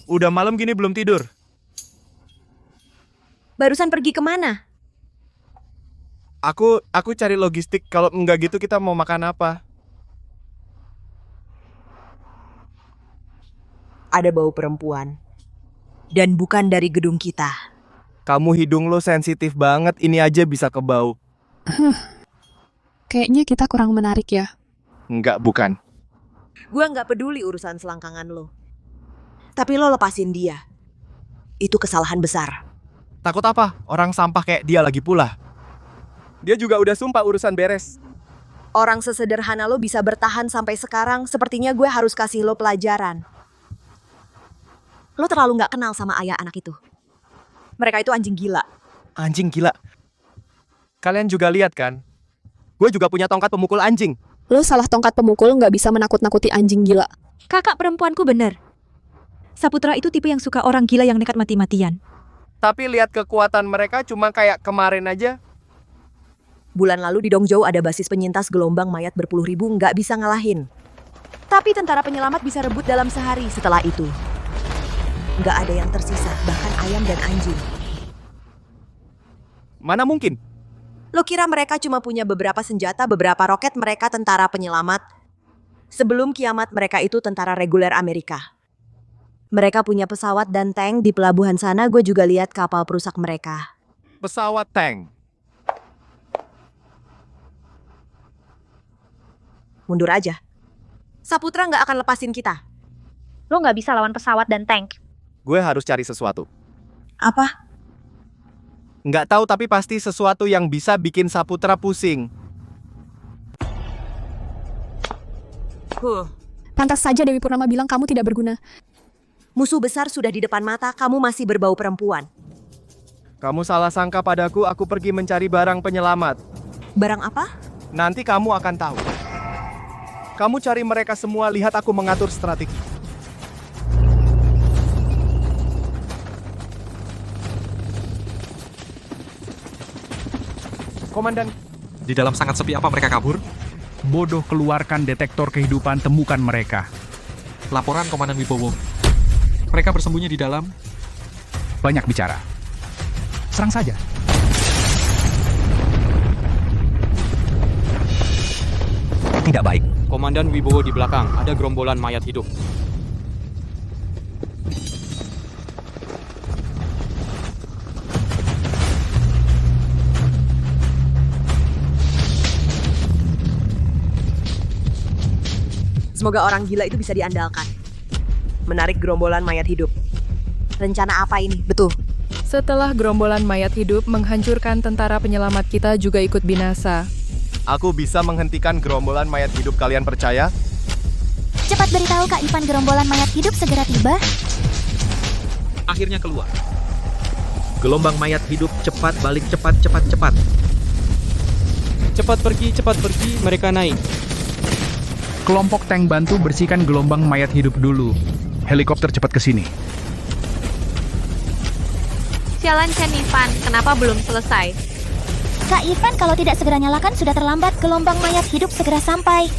Udah malam gini belum tidur. Barusan pergi kemana? Aku cari logistik. Kalau nggak gitu kita mau makan apa? Ada bau perempuan. Dan bukan dari gedung kita. Kamu hidung lo sensitif banget. Ini aja bisa kebau. Kayaknya kita kurang menarik ya. Nggak, bukan. Gua nggak peduli urusan selangkangan lo. Tapi lo lepasin dia. Itu kesalahan besar. Takut apa? Orang sampah kayak dia lagi pula. Dia juga udah sumpah urusan beres. Orang sesederhana lo bisa bertahan sampai sekarang, sepertinya gue harus kasih lo pelajaran. Lo terlalu nggak kenal sama ayah anak itu. Mereka itu anjing gila. Anjing gila? Kalian juga lihat kan? Gue juga punya tongkat pemukul anjing. Lo salah tongkat pemukul nggak bisa menakut-nakuti anjing gila. Kakak perempuanku bener. Saputra itu tipe yang suka orang gila yang nekat mati-matian. Tapi lihat kekuatan mereka cuma kayak kemarin aja. Bulan lalu di Dongzhou ada basis penyintas gelombang mayat berpuluh ribu nggak bisa ngalahin. Tapi tentara penyelamat bisa rebut dalam sehari setelah itu. Nggak ada yang tersisa, bahkan ayam dan anjing. Mana mungkin? Lo kira mereka cuma punya beberapa senjata, beberapa roket, mereka tentara penyelamat? Sebelum kiamat mereka itu tentara reguler Amerika. Mereka punya pesawat dan tank di pelabuhan sana, gue juga lihat kapal perusak mereka. Pesawat tank? Mundur aja. Saputra nggak akan lepasin kita. Lo nggak bisa lawan pesawat dan tank. Gue harus cari sesuatu. Apa? Nggak tahu tapi pasti sesuatu yang bisa bikin Saputra pusing. Pantas saja Dewi Purnama bilang kamu tidak berguna. Musuh besar sudah di depan mata, kamu masih berbau perempuan. Kamu salah sangka padaku, aku pergi mencari barang penyelamat. Barang apa? Nanti kamu akan tahu. Kamu cari mereka semua, lihat aku mengatur strategi. Komandan. Di dalam sangat sepi apa mereka kabur? Bodoh, keluarkan detektor kehidupan, temukan mereka. Laporan Komandan Wibowo. Mereka bersembunyi di dalam. Banyak bicara. Serang saja. Tidak baik. Komandan Wibowo di belakang, ada gerombolan mayat hidup. Semoga orang gila itu bisa diandalkan. Menarik gerombolan mayat hidup. Rencana apa ini? Betul. Setelah gerombolan mayat hidup menghancurkan tentara penyelamat kita juga ikut binasa. Aku bisa menghentikan gerombolan mayat hidup, kalian percaya? Cepat beritahu Kak Ivan gerombolan mayat hidup segera tiba. Akhirnya keluar. Gelombang mayat hidup, cepat balik, cepat. Cepat pergi, mereka naik. Kelompok tank bantu bersihkan gelombang mayat hidup dulu. Helikopter cepat ke sini. Sialan Chen Ivan, kenapa belum selesai? Kak Ivan kalau tidak segera nyalakan sudah terlambat, gelombang mayat hidup segera sampai.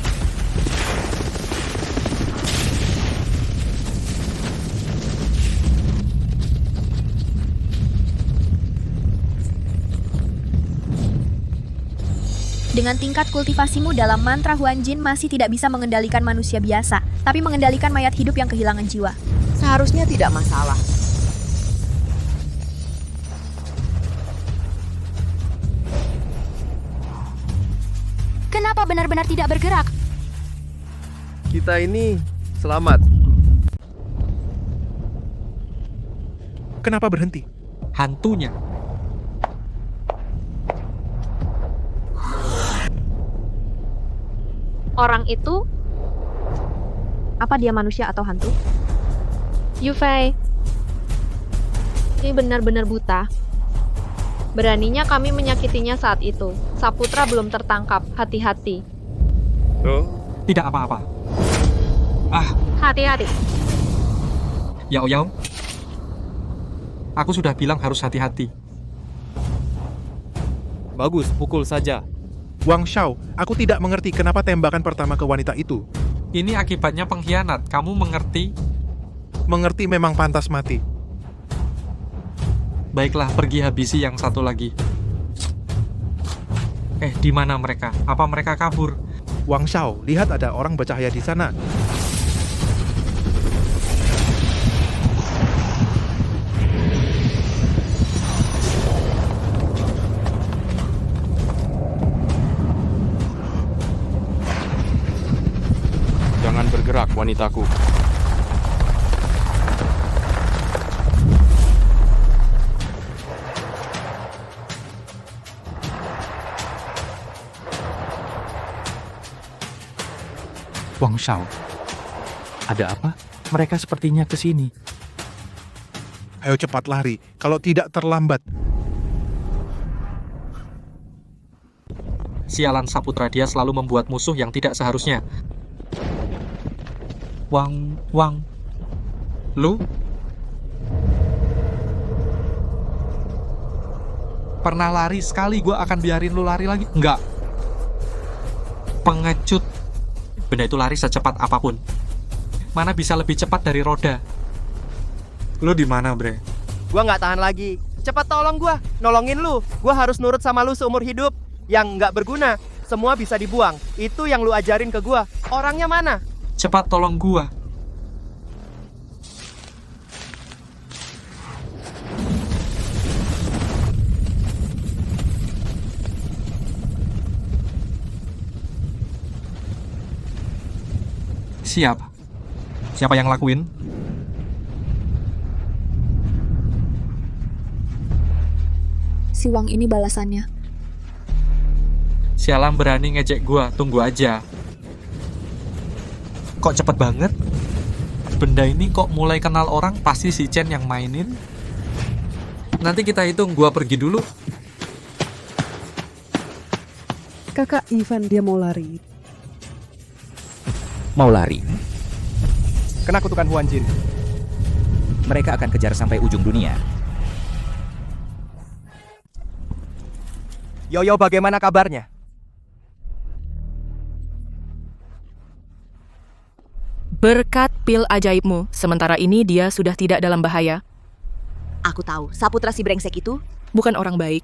Dengan tingkat kultivasimu dalam mantra Huanjin masih tidak bisa mengendalikan manusia biasa, tapi mengendalikan mayat hidup yang kehilangan jiwa. Seharusnya tidak masalah. Kenapa benar-benar tidak bergerak? Kita ini selamat. Kenapa berhenti? Hantunya. Orang itu, apa dia manusia atau hantu? Yufei, ini benar-benar buta. Beraninya kami menyakitinya saat itu. Saputra belum tertangkap. Hati-hati. Tidak apa-apa. Hati-hati. Yao Yao. Aku sudah bilang harus hati-hati. Bagus, pukul saja. Wang Shao, aku tidak mengerti kenapa tembakan pertama ke wanita itu. Ini akibatnya pengkhianat. Kamu mengerti? Mengerti memang pantas mati. Baiklah, pergi habisi yang satu lagi. Di mana mereka? Apa mereka kabur? Wang Shao, lihat ada orang bercahaya di sana. Jangan bergerak, wanitaku. Wang Shao, ada apa? Mereka sepertinya ke sini. Ayo cepat lari, kalau tidak terlambat. Sialan Saputra, dia selalu membuat musuh yang tidak seharusnya. Wang, lu? Pernah lari sekali, gue akan biarin lu lari lagi? Enggak. Pengecut. Benda itu lari secepat apapun. Mana bisa lebih cepat dari roda? Lu di mana, Bre? Gua nggak tahan lagi. Cepat tolong gua, nolongin lu. Gua harus nurut sama lu seumur hidup. Yang nggak berguna, semua bisa dibuang. Itu yang lu ajarin ke gua. Orangnya mana? Cepat tolong gua. Siapa yang lakuin? Si Wang ini balasannya. Sialan berani ngejek gua, tunggu aja. Kok cepet banget? Benda ini kok mulai kenal orang, pasti si Chen yang mainin. Nanti kita hitung, gua pergi dulu. Kakak Ivan, dia mau lari. Mau lari? Kena kutukan Huan Jin. Mereka akan kejar sampai ujung dunia. Yoyo, bagaimana kabarnya? Berkat pil ajaibmu, sementara ini dia sudah tidak dalam bahaya. Aku tahu, Saputra si brengsek itu Bukan orang baik.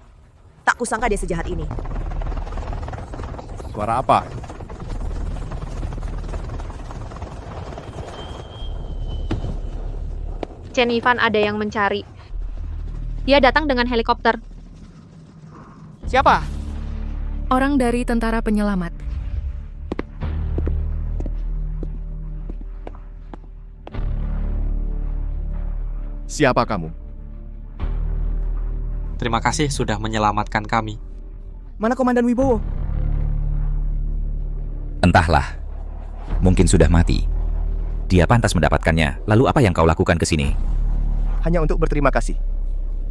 tak kusangka dia sejahat ini. Suara apa? Chen Yifan ada yang mencari. Dia datang dengan helikopter. Siapa? Orang dari tentara penyelamat. Siapa kamu? Terima kasih sudah menyelamatkan kami. Mana Komandan Wibowo? Entahlah. Mungkin sudah mati. Dia pantas mendapatkannya. Lalu apa yang kau lakukan ke sini? Hanya untuk berterima kasih.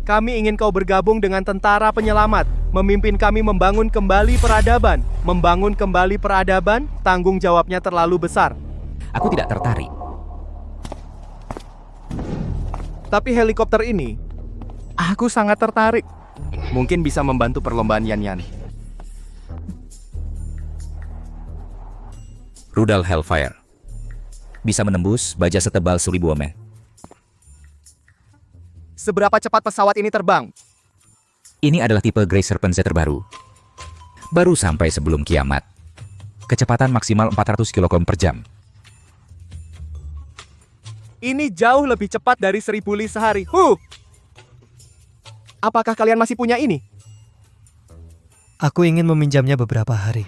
Kami ingin kau bergabung dengan tentara penyelamat, memimpin kami membangun kembali peradaban. Membangun kembali peradaban, tanggung jawabnya terlalu besar. Aku tidak tertarik. Tapi helikopter ini, aku sangat tertarik. Mungkin bisa membantu perlombaan Yan-Yan. Rudal Hellfire. Bisa menembus baja setebal 1000 ome. Seberapa cepat pesawat ini terbang? Ini adalah tipe Grey Serpent Z terbaru. Baru sampai sebelum kiamat. Kecepatan maksimal 400 km per jam. Ini jauh lebih cepat dari 1000 li sehari. Apakah kalian masih punya ini? Aku ingin meminjamnya beberapa hari.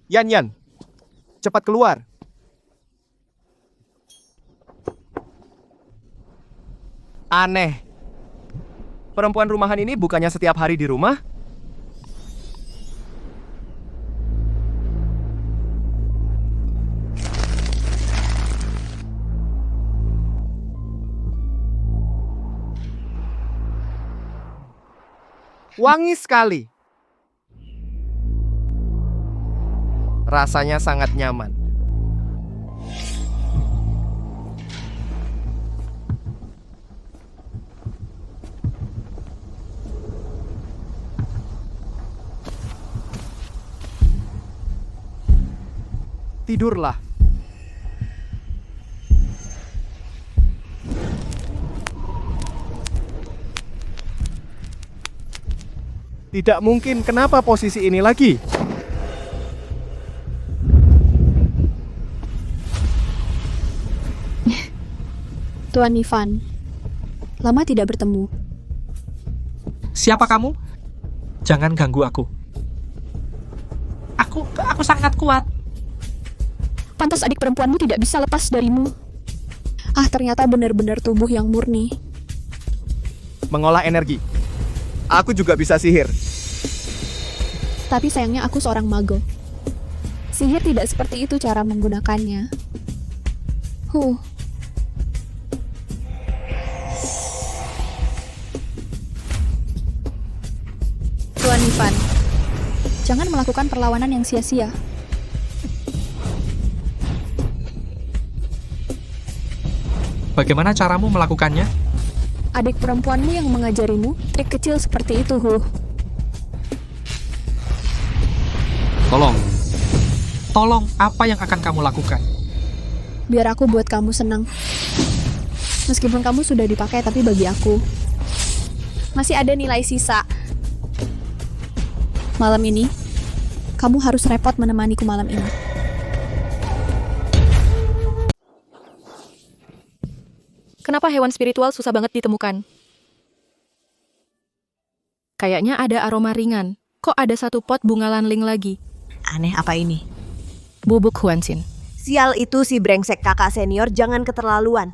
Yan-Yan, cepat keluar. Aneh. Perempuan rumahan ini bukannya setiap hari di rumah? Wangi sekali. Rasanya sangat nyaman. Tidurlah. Tidak mungkin, kenapa posisi ini lagi? Tuan Ivan, lama tidak bertemu. Siapa kamu? Jangan ganggu aku. Aku sangat kuat. Pantas adik perempuanmu tidak bisa lepas darimu. Ternyata benar-benar tubuh yang murni. Mengolah energi. Aku juga bisa sihir. Tapi sayangnya aku seorang mago. Sihir tidak seperti itu cara menggunakannya. Tuan Ivan, jangan melakukan perlawanan yang sia-sia. Bagaimana caramu melakukannya? Adik perempuanmu yang mengajarimu trik kecil seperti itu, Tolong, apa yang akan kamu lakukan? Biar aku buat kamu senang. Meskipun kamu sudah dipakai, tapi bagi aku masih ada nilai sisa. Malam ini, kamu harus repot menemaniku malam ini. Kenapa hewan spiritual susah banget ditemukan? Kayaknya ada aroma ringan. Kok ada satu pot bunga lanling lagi? Aneh apa ini? Bubuk Huansin. Sial itu si brengsek kakak senior, jangan keterlaluan.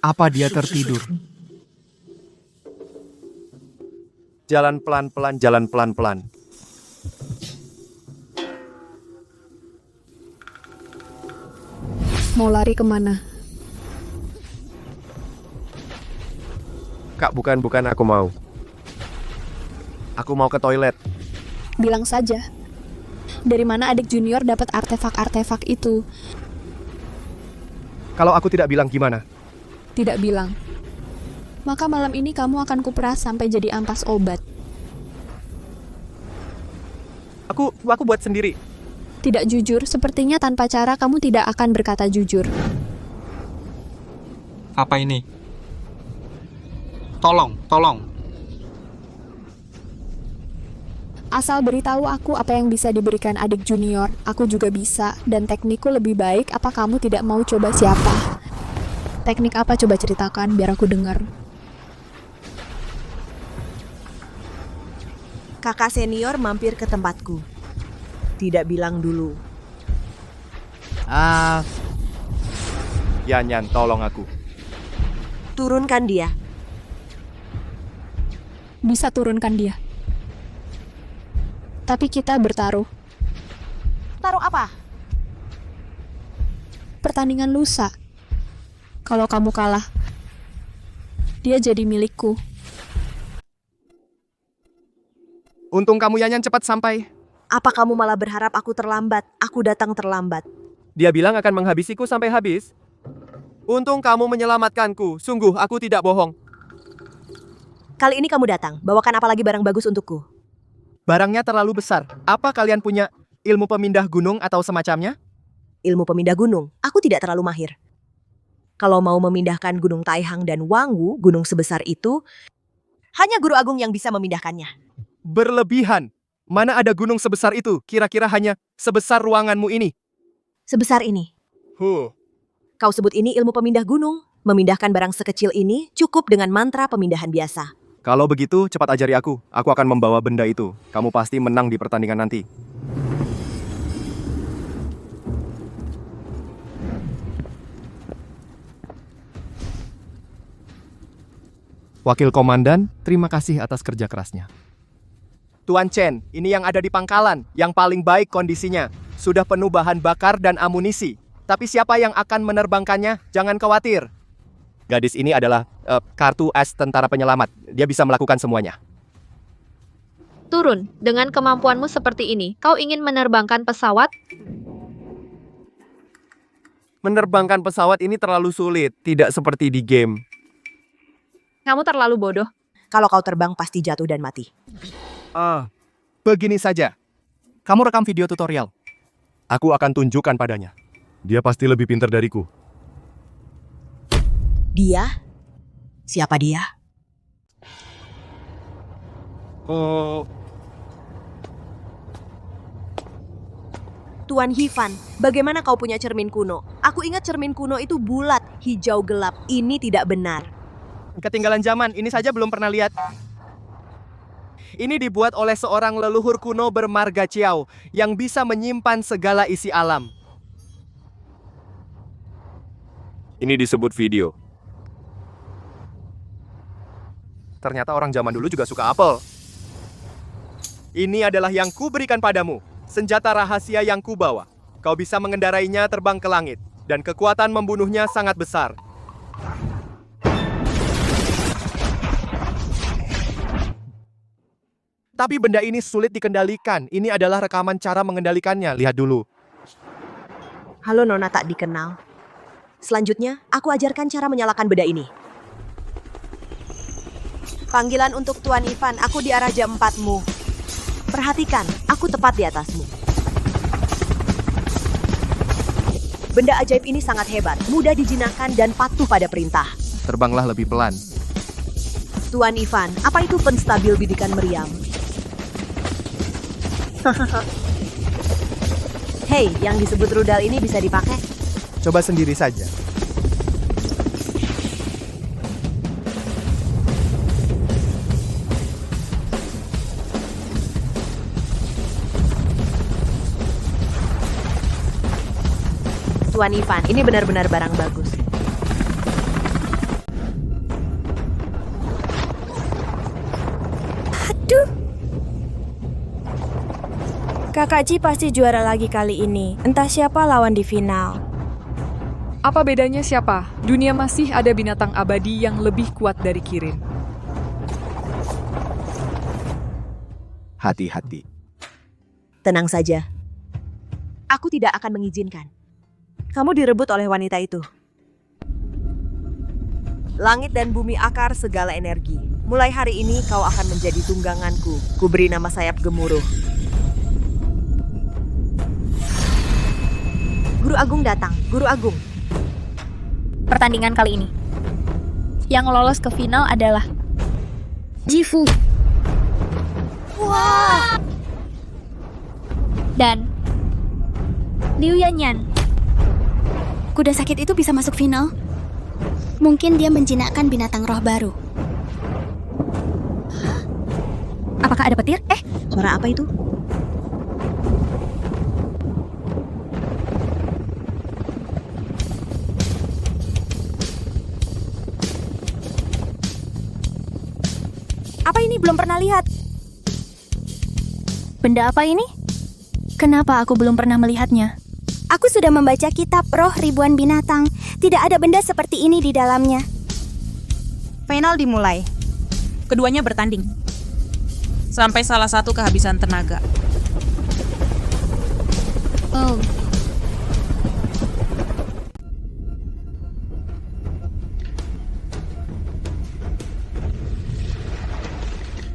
Apa dia tertidur? Jalan pelan-pelan, jalan pelan-pelan. Mau lari kemana? Kak, bukan aku mau. Aku mau ke toilet. Bilang saja. Dari mana adik junior dapat artefak-artefak itu? Kalau aku tidak bilang gimana? Tidak bilang. Maka malam ini kamu akan kuperas sampai jadi ampas obat. Aku buat sendiri. Tidak jujur, sepertinya tanpa cara kamu tidak akan berkata jujur. Apa ini? Tolong. Asal beritahu aku apa yang bisa diberikan adik junior, aku juga bisa. Dan teknikku lebih baik, apa kamu tidak mau coba siapa? Teknik apa coba ceritakan biar aku dengar. Kakak senior mampir ke tempatku. Tidak bilang dulu. Ya Nyan, tolong aku. Turunkan dia. Bisa turunkan dia. Tapi kita bertaruh. Taruh apa? Pertandingan lusa. Kalau kamu kalah, dia jadi milikku. Untung kamu Yanyan cepat sampai. Apa kamu malah berharap aku terlambat? Aku datang terlambat. Dia bilang akan menghabisiku sampai habis. Untung kamu menyelamatkanku. Sungguh, aku tidak bohong. Kali ini kamu datang. Bawakan apa lagi barang bagus untukku? Barangnya terlalu besar. Apa kalian punya ilmu pemindah gunung atau semacamnya? Ilmu pemindah gunung? Aku tidak terlalu mahir. Kalau mau memindahkan Gunung Taihang dan Wangwu, gunung sebesar itu, hanya Guru Agung yang bisa memindahkannya. Berlebihan. Mana ada gunung sebesar itu? Kira-kira hanya sebesar ruanganmu ini. Sebesar ini. Kau sebut ini ilmu pemindah gunung? Memindahkan barang sekecil ini cukup dengan mantra pemindahan biasa. Kalau begitu, cepat ajari aku. Aku akan membawa benda itu. Kamu pasti menang di pertandingan nanti. Wakil Komandan, terima kasih atas kerja kerasnya. Tuan Chen, ini yang ada di pangkalan, yang paling baik kondisinya. Sudah penuh bahan bakar dan amunisi. Tapi siapa yang akan menerbangkannya? Jangan khawatir. Gadis ini adalah kartu as tentara penyelamat. Dia bisa melakukan semuanya. Turun, dengan kemampuanmu seperti ini, kau ingin menerbangkan pesawat? Menerbangkan pesawat ini terlalu sulit, tidak seperti di game. Kamu terlalu bodoh. Kalau kau terbang pasti jatuh dan mati. Begini saja. Kamu rekam video tutorial. Aku akan tunjukkan padanya. Dia pasti lebih pintar dariku. Dia? Siapa dia? Tuan Hivan, bagaimana kau punya cermin kuno? Aku ingat cermin kuno itu bulat, hijau gelap. Ini tidak benar. Ketinggalan zaman, ini saja belum pernah lihat. Ini dibuat oleh seorang leluhur kuno bermarga Chiao yang bisa menyimpan segala isi alam. Ini disebut video. Ternyata orang zaman dulu juga suka apel. Ini adalah yang kuberikan padamu, senjata rahasia yang kubawa. Kau bisa mengendarainya terbang ke langit, dan kekuatan membunuhnya sangat besar. Tapi benda ini sulit dikendalikan. Ini adalah rekaman cara mengendalikannya. Lihat dulu. Halo Nona tak dikenal. Selanjutnya, aku ajarkan cara menyalakan benda ini. Panggilan untuk Tuan Ivan, aku di arah jam 4-mu. Perhatikan, aku tepat di atasmu. Benda ajaib ini sangat hebat, mudah dijinakkan dan patuh pada perintah. Terbanglah lebih pelan. Tuan Ivan, apa itu penstabil bidikan meriam? Hei, yang disebut rudal ini bisa dipakai? Coba sendiri saja. Tuan Ivan, ini benar-benar barang bagus. Aduh. Kakak Ji pasti juara lagi kali ini. Entah siapa lawan di final. Apa bedanya siapa? Dunia masih ada binatang abadi yang lebih kuat dari Kirin. Hati-hati. Tenang saja. Aku tidak akan mengizinkan. Kamu direbut oleh wanita itu. Langit dan bumi akar segala energi. Mulai hari ini kau akan menjadi tungganganku. Kuberi nama sayap gemuruh. Guru Agung datang, Guru Agung. Pertandingan kali ini, yang lolos ke final adalah Jifu. Wah. Dan Liu Yanyan. Kuda sakit itu bisa masuk final. Mungkin dia menjinakkan binatang roh baru. Apakah ada petir? Suara apa itu? Apa ini? Belum pernah lihat. Benda apa ini? Kenapa aku belum pernah melihatnya? Aku sudah membaca kitab roh ribuan binatang. Tidak ada benda seperti ini di dalamnya. Final dimulai. Keduanya bertanding. Sampai salah satu kehabisan tenaga. Oh.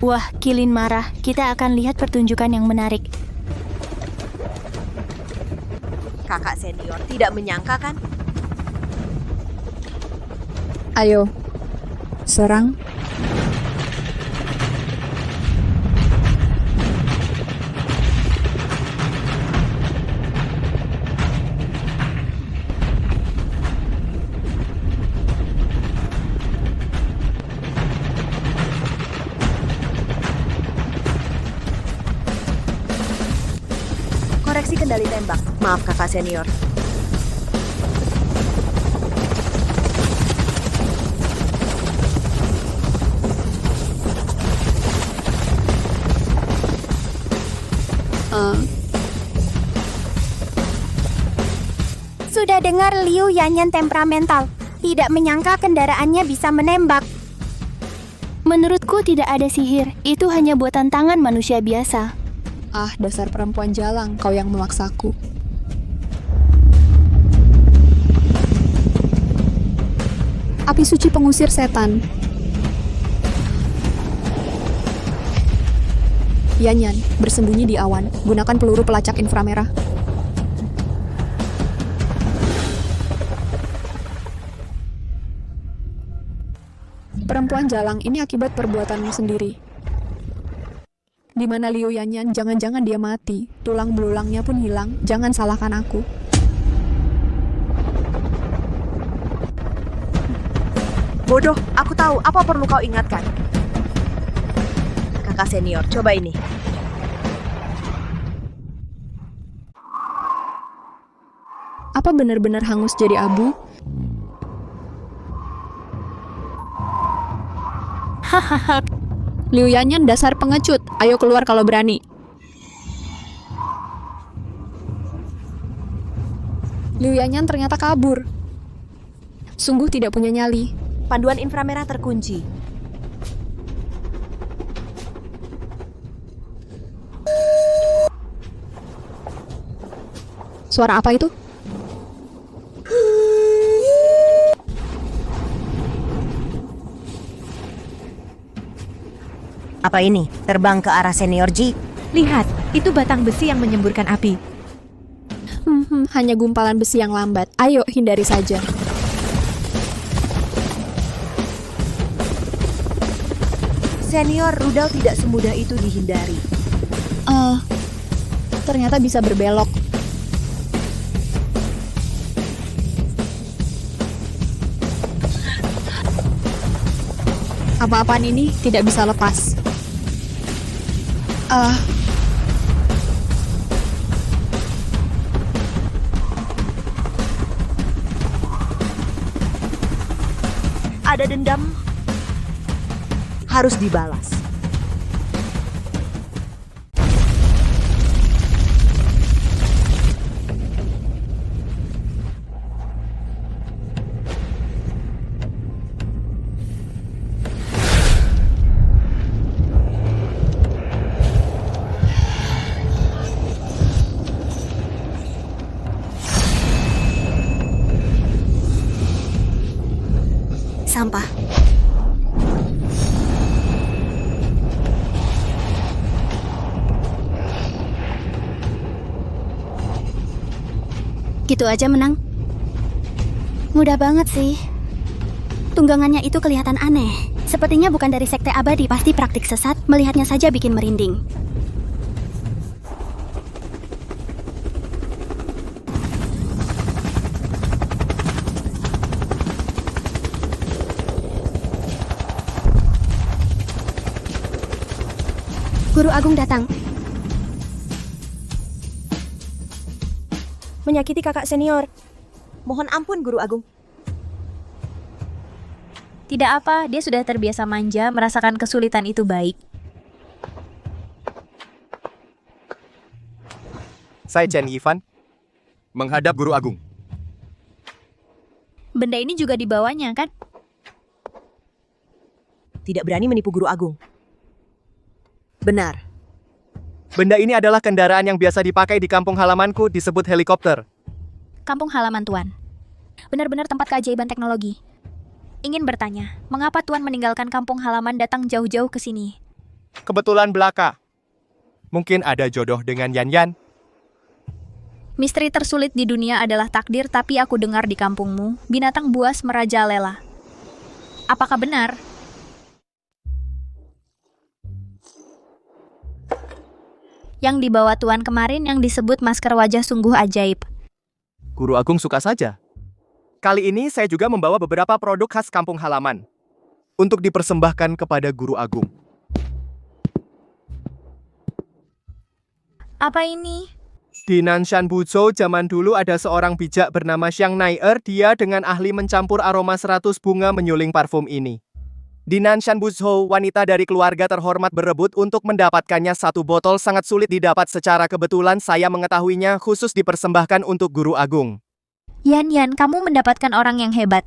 Wah, Kilin marah. Kita akan lihat pertunjukan yang menarik. Kakak senior tidak menyangka kan? Ayo, serang. Koreksi kendali tembak. Maaf kakak senior. Sudah dengar Liu Yanyan temperamental. Tidak menyangka kendaraannya bisa menembak. Menurutku tidak ada sihir. Itu hanya buatan tangan manusia biasa. Ah, dasar perempuan jalang, kau yang memaksaku. Api suci pengusir setan. Yanyan, bersembunyi di awan. Gunakan peluru pelacak inframerah. Perempuan jalang, ini akibat perbuatanmu sendiri. Di mana Liu Yanyan, jangan-jangan dia mati. Tulang belulangnya pun hilang. Jangan salahkan aku. Bodoh, aku tahu apa perlu kau ingatkan. Kakak senior, coba ini. Apa benar-benar hangus jadi abu? Hahaha. Liu Yanyan dasar pengecut. Ayo keluar kalau berani. Liu Yanyan ternyata kabur. Sungguh tidak punya nyali. Panduan inframerah terkunci. Suara apa itu? Apa ini? Terbang ke arah senior Ji? Lihat, itu batang besi yang menyemburkan api. Hanya gumpalan besi yang lambat. Ayo, hindari saja. Senior, rudal tidak semudah itu dihindari. Ternyata bisa berbelok. Apa-apaan ini tidak bisa lepas. Ada dendam harus dibalas. Sampah. Gitu aja menang. Mudah banget sih. Tunggangannya itu kelihatan aneh. Sepertinya bukan dari sekte abadi, pasti praktik sesat. Melihatnya saja bikin merinding. Guru Agung datang. Menyakiti kakak senior. Mohon ampun, Guru Agung. Tidak apa, dia sudah terbiasa manja, merasakan kesulitan itu baik. Saya Chen Yifan, menghadap Guru Agung. Benda ini juga dibawanya, kan? Tidak berani menipu Guru Agung. Benar. Benda ini adalah kendaraan yang biasa dipakai di kampung halamanku, disebut helikopter. Kampung halaman Tuan. Benar-benar tempat keajaiban teknologi. Ingin bertanya, mengapa Tuan meninggalkan kampung halaman datang jauh-jauh ke sini? Kebetulan belaka. Mungkin ada jodoh dengan Yanyan. Misteri tersulit di dunia adalah takdir, tapi aku dengar di kampungmu, binatang buas merajalela. Apakah benar? Yang dibawa Tuan kemarin yang disebut masker wajah sungguh ajaib. Guru Agung suka saja. Kali ini saya juga membawa beberapa produk khas kampung halaman untuk dipersembahkan kepada Guru Agung. Apa ini? Di Nanshan Buzhou zaman dulu ada seorang bijak bernama Xiang Naier. Dia dengan ahli mencampur aroma 100 bunga menyuling parfum ini. Di Nanshan Buzhou, wanita dari keluarga terhormat berebut untuk mendapatkannya. Satu botol sangat sulit didapat secara kebetulan saya mengetahuinya, khusus dipersembahkan untuk Guru Agung. Yan, kamu mendapatkan orang yang hebat.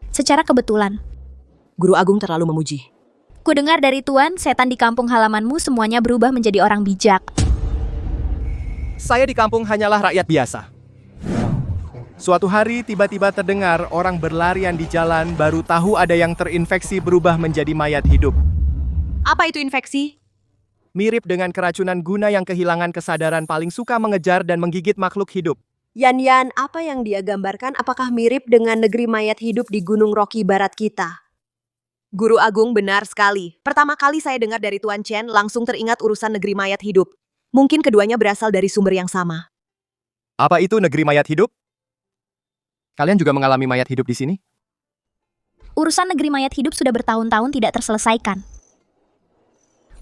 Secara kebetulan. Guru Agung terlalu memuji. Ku dengar dari Tuan, setan di kampung halamanmu semuanya berubah menjadi orang bijak. Saya di kampung hanyalah rakyat biasa. Suatu hari tiba-tiba terdengar orang berlarian di jalan, baru tahu ada yang terinfeksi berubah menjadi mayat hidup. Apa itu infeksi? Mirip dengan keracunan guna yang kehilangan kesadaran paling suka mengejar dan menggigit makhluk hidup. Yan, apa yang dia gambarkan apakah mirip dengan negeri mayat hidup di Gunung Rocky Barat kita? Guru Agung benar sekali. Pertama kali saya dengar dari Tuan Chen, langsung teringat urusan negeri mayat hidup. Mungkin keduanya berasal dari sumber yang sama. Apa itu negeri mayat hidup? Kalian juga mengalami mayat hidup di sini? Urusan negeri mayat hidup sudah bertahun-tahun tidak terselesaikan.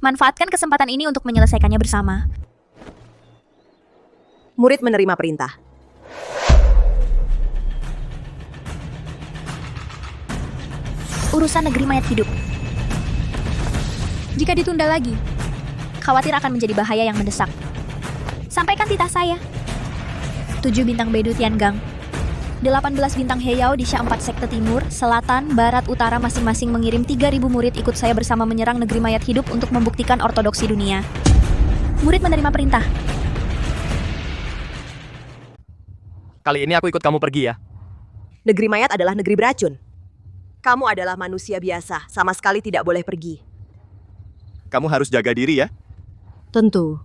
Manfaatkan kesempatan ini untuk menyelesaikannya bersama. Murid menerima perintah. Urusan negeri mayat hidup. Jika ditunda lagi, khawatir akan menjadi bahaya yang mendesak. Sampaikan titah saya. 7 bintang Bedu Tiangang, 18 bintang Heyao di Sha 4 Sekte Timur, Selatan, Barat, Utara masing-masing mengirim 3.000 murid ikut saya bersama menyerang negeri mayat hidup untuk membuktikan ortodoksi dunia. Murid menerima perintah. Kali ini aku ikut kamu pergi ya. Negeri mayat adalah negeri beracun. Kamu adalah manusia biasa, sama sekali tidak boleh pergi. Kamu harus jaga diri ya. Tentu.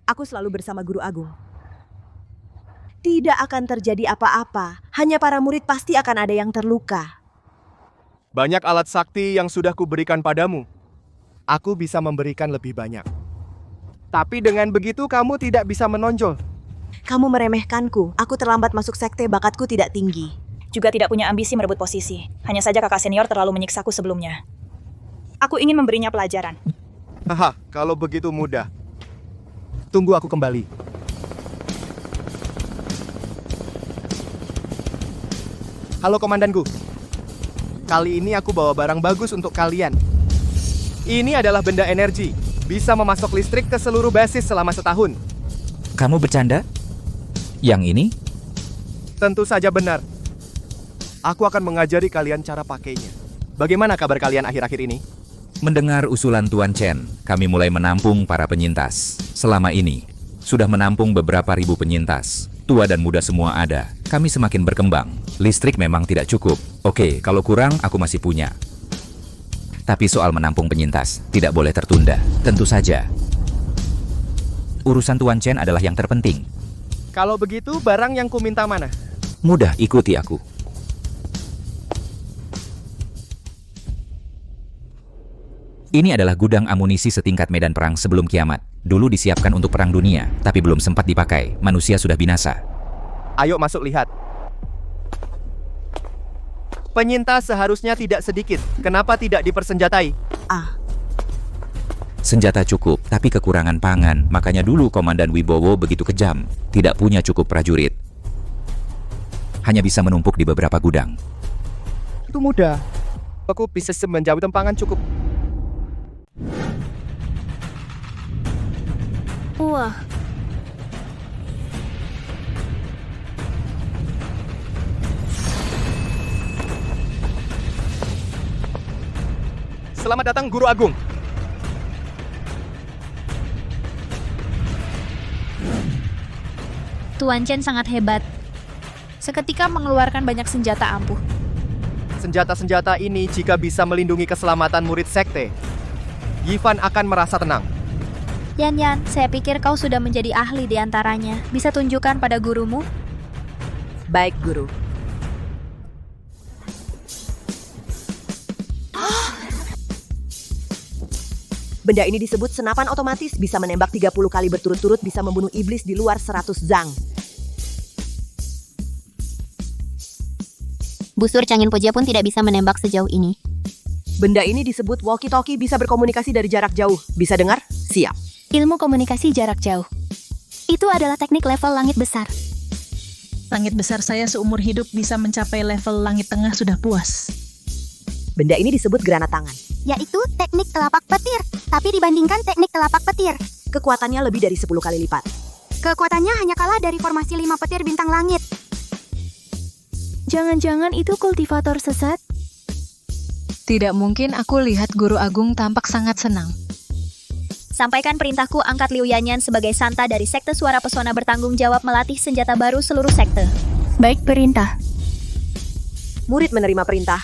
Aku selalu bersama Guru Agung. Tidak akan terjadi apa-apa, hanya para murid pasti akan ada yang terluka. Banyak alat sakti yang sudah kuberikan padamu. Aku bisa memberikan lebih banyak. Tapi dengan begitu kamu tidak bisa menonjol. Kamu meremehkanku, aku terlambat masuk sekte, bakatku tidak tinggi. Juga tidak punya ambisi merebut posisi. Hanya saja kakak senior terlalu menyiksaku sebelumnya. Aku ingin memberinya pelajaran. Haha, kalau begitu mudah. Tunggu aku kembali. Halo komandanku. Kali ini aku bawa barang bagus untuk kalian. Ini adalah benda energi. Bisa memasok listrik ke seluruh basis selama setahun. Kamu bercanda? Yang ini? Tentu saja benar. Aku akan mengajari kalian cara pakainya. Bagaimana kabar kalian akhir-akhir ini? Mendengar usulan Tuan Chen, kami mulai menampung para penyintas. Selama ini, sudah menampung beberapa ribu penyintas. Tua dan muda semua ada. Kami semakin berkembang. Listrik memang tidak cukup. Oke, kalau kurang, aku masih punya. Tapi soal menampung penyintas, tidak boleh tertunda. Tentu saja. Urusan Tuan Chen adalah yang terpenting. Kalau begitu, barang yang kuminta mana? Mudah, ikuti aku. Ini adalah gudang amunisi setingkat medan perang sebelum kiamat. Dulu disiapkan untuk perang dunia, tapi belum sempat dipakai. Manusia sudah binasa. Ayo masuk lihat. Penyintas seharusnya tidak sedikit. Kenapa tidak dipersenjatai? Senjata cukup, tapi kekurangan pangan. Makanya dulu Komandan Wibowo begitu kejam. Tidak punya cukup prajurit. Hanya bisa menumpuk di beberapa gudang. Itu mudah. Aku bisa menjauh pangan cukup. Wah. Selamat datang Guru Agung. Tuan Chen sangat hebat. Seketika mengeluarkan banyak senjata ampuh. Senjata-senjata ini jika bisa melindungi keselamatan murid sekte, Yifan akan merasa tenang. Yan, saya pikir kau sudah menjadi ahli di antaranya. Bisa tunjukkan pada gurumu? Baik, Guru. Benda ini disebut senapan otomatis, bisa menembak 30 kali berturut-turut, bisa membunuh iblis di luar 100 zang. Busur Cangin Pojia pun tidak bisa menembak sejauh ini. Benda ini disebut walkie-talkie, bisa berkomunikasi dari jarak jauh. Bisa dengar? Siap. Ilmu komunikasi jarak jauh. Itu adalah teknik level langit besar. Langit besar saya seumur hidup bisa mencapai level langit tengah sudah puas. Benda ini disebut granat tangan. Yaitu teknik telapak petir. Tapi dibandingkan teknik telapak petir, kekuatannya lebih dari 10 kali lipat. Kekuatannya hanya kalah dari formasi 5 petir bintang langit. Jangan-jangan itu kultivator sesat? Tidak mungkin, aku lihat Guru Agung tampak sangat senang. Sampaikan perintahku, angkat Liu Yanyan sebagai Santa dari Sekte Suara Pesona bertanggung jawab melatih senjata baru seluruh sekte. Baik, perintah. Murid menerima perintah.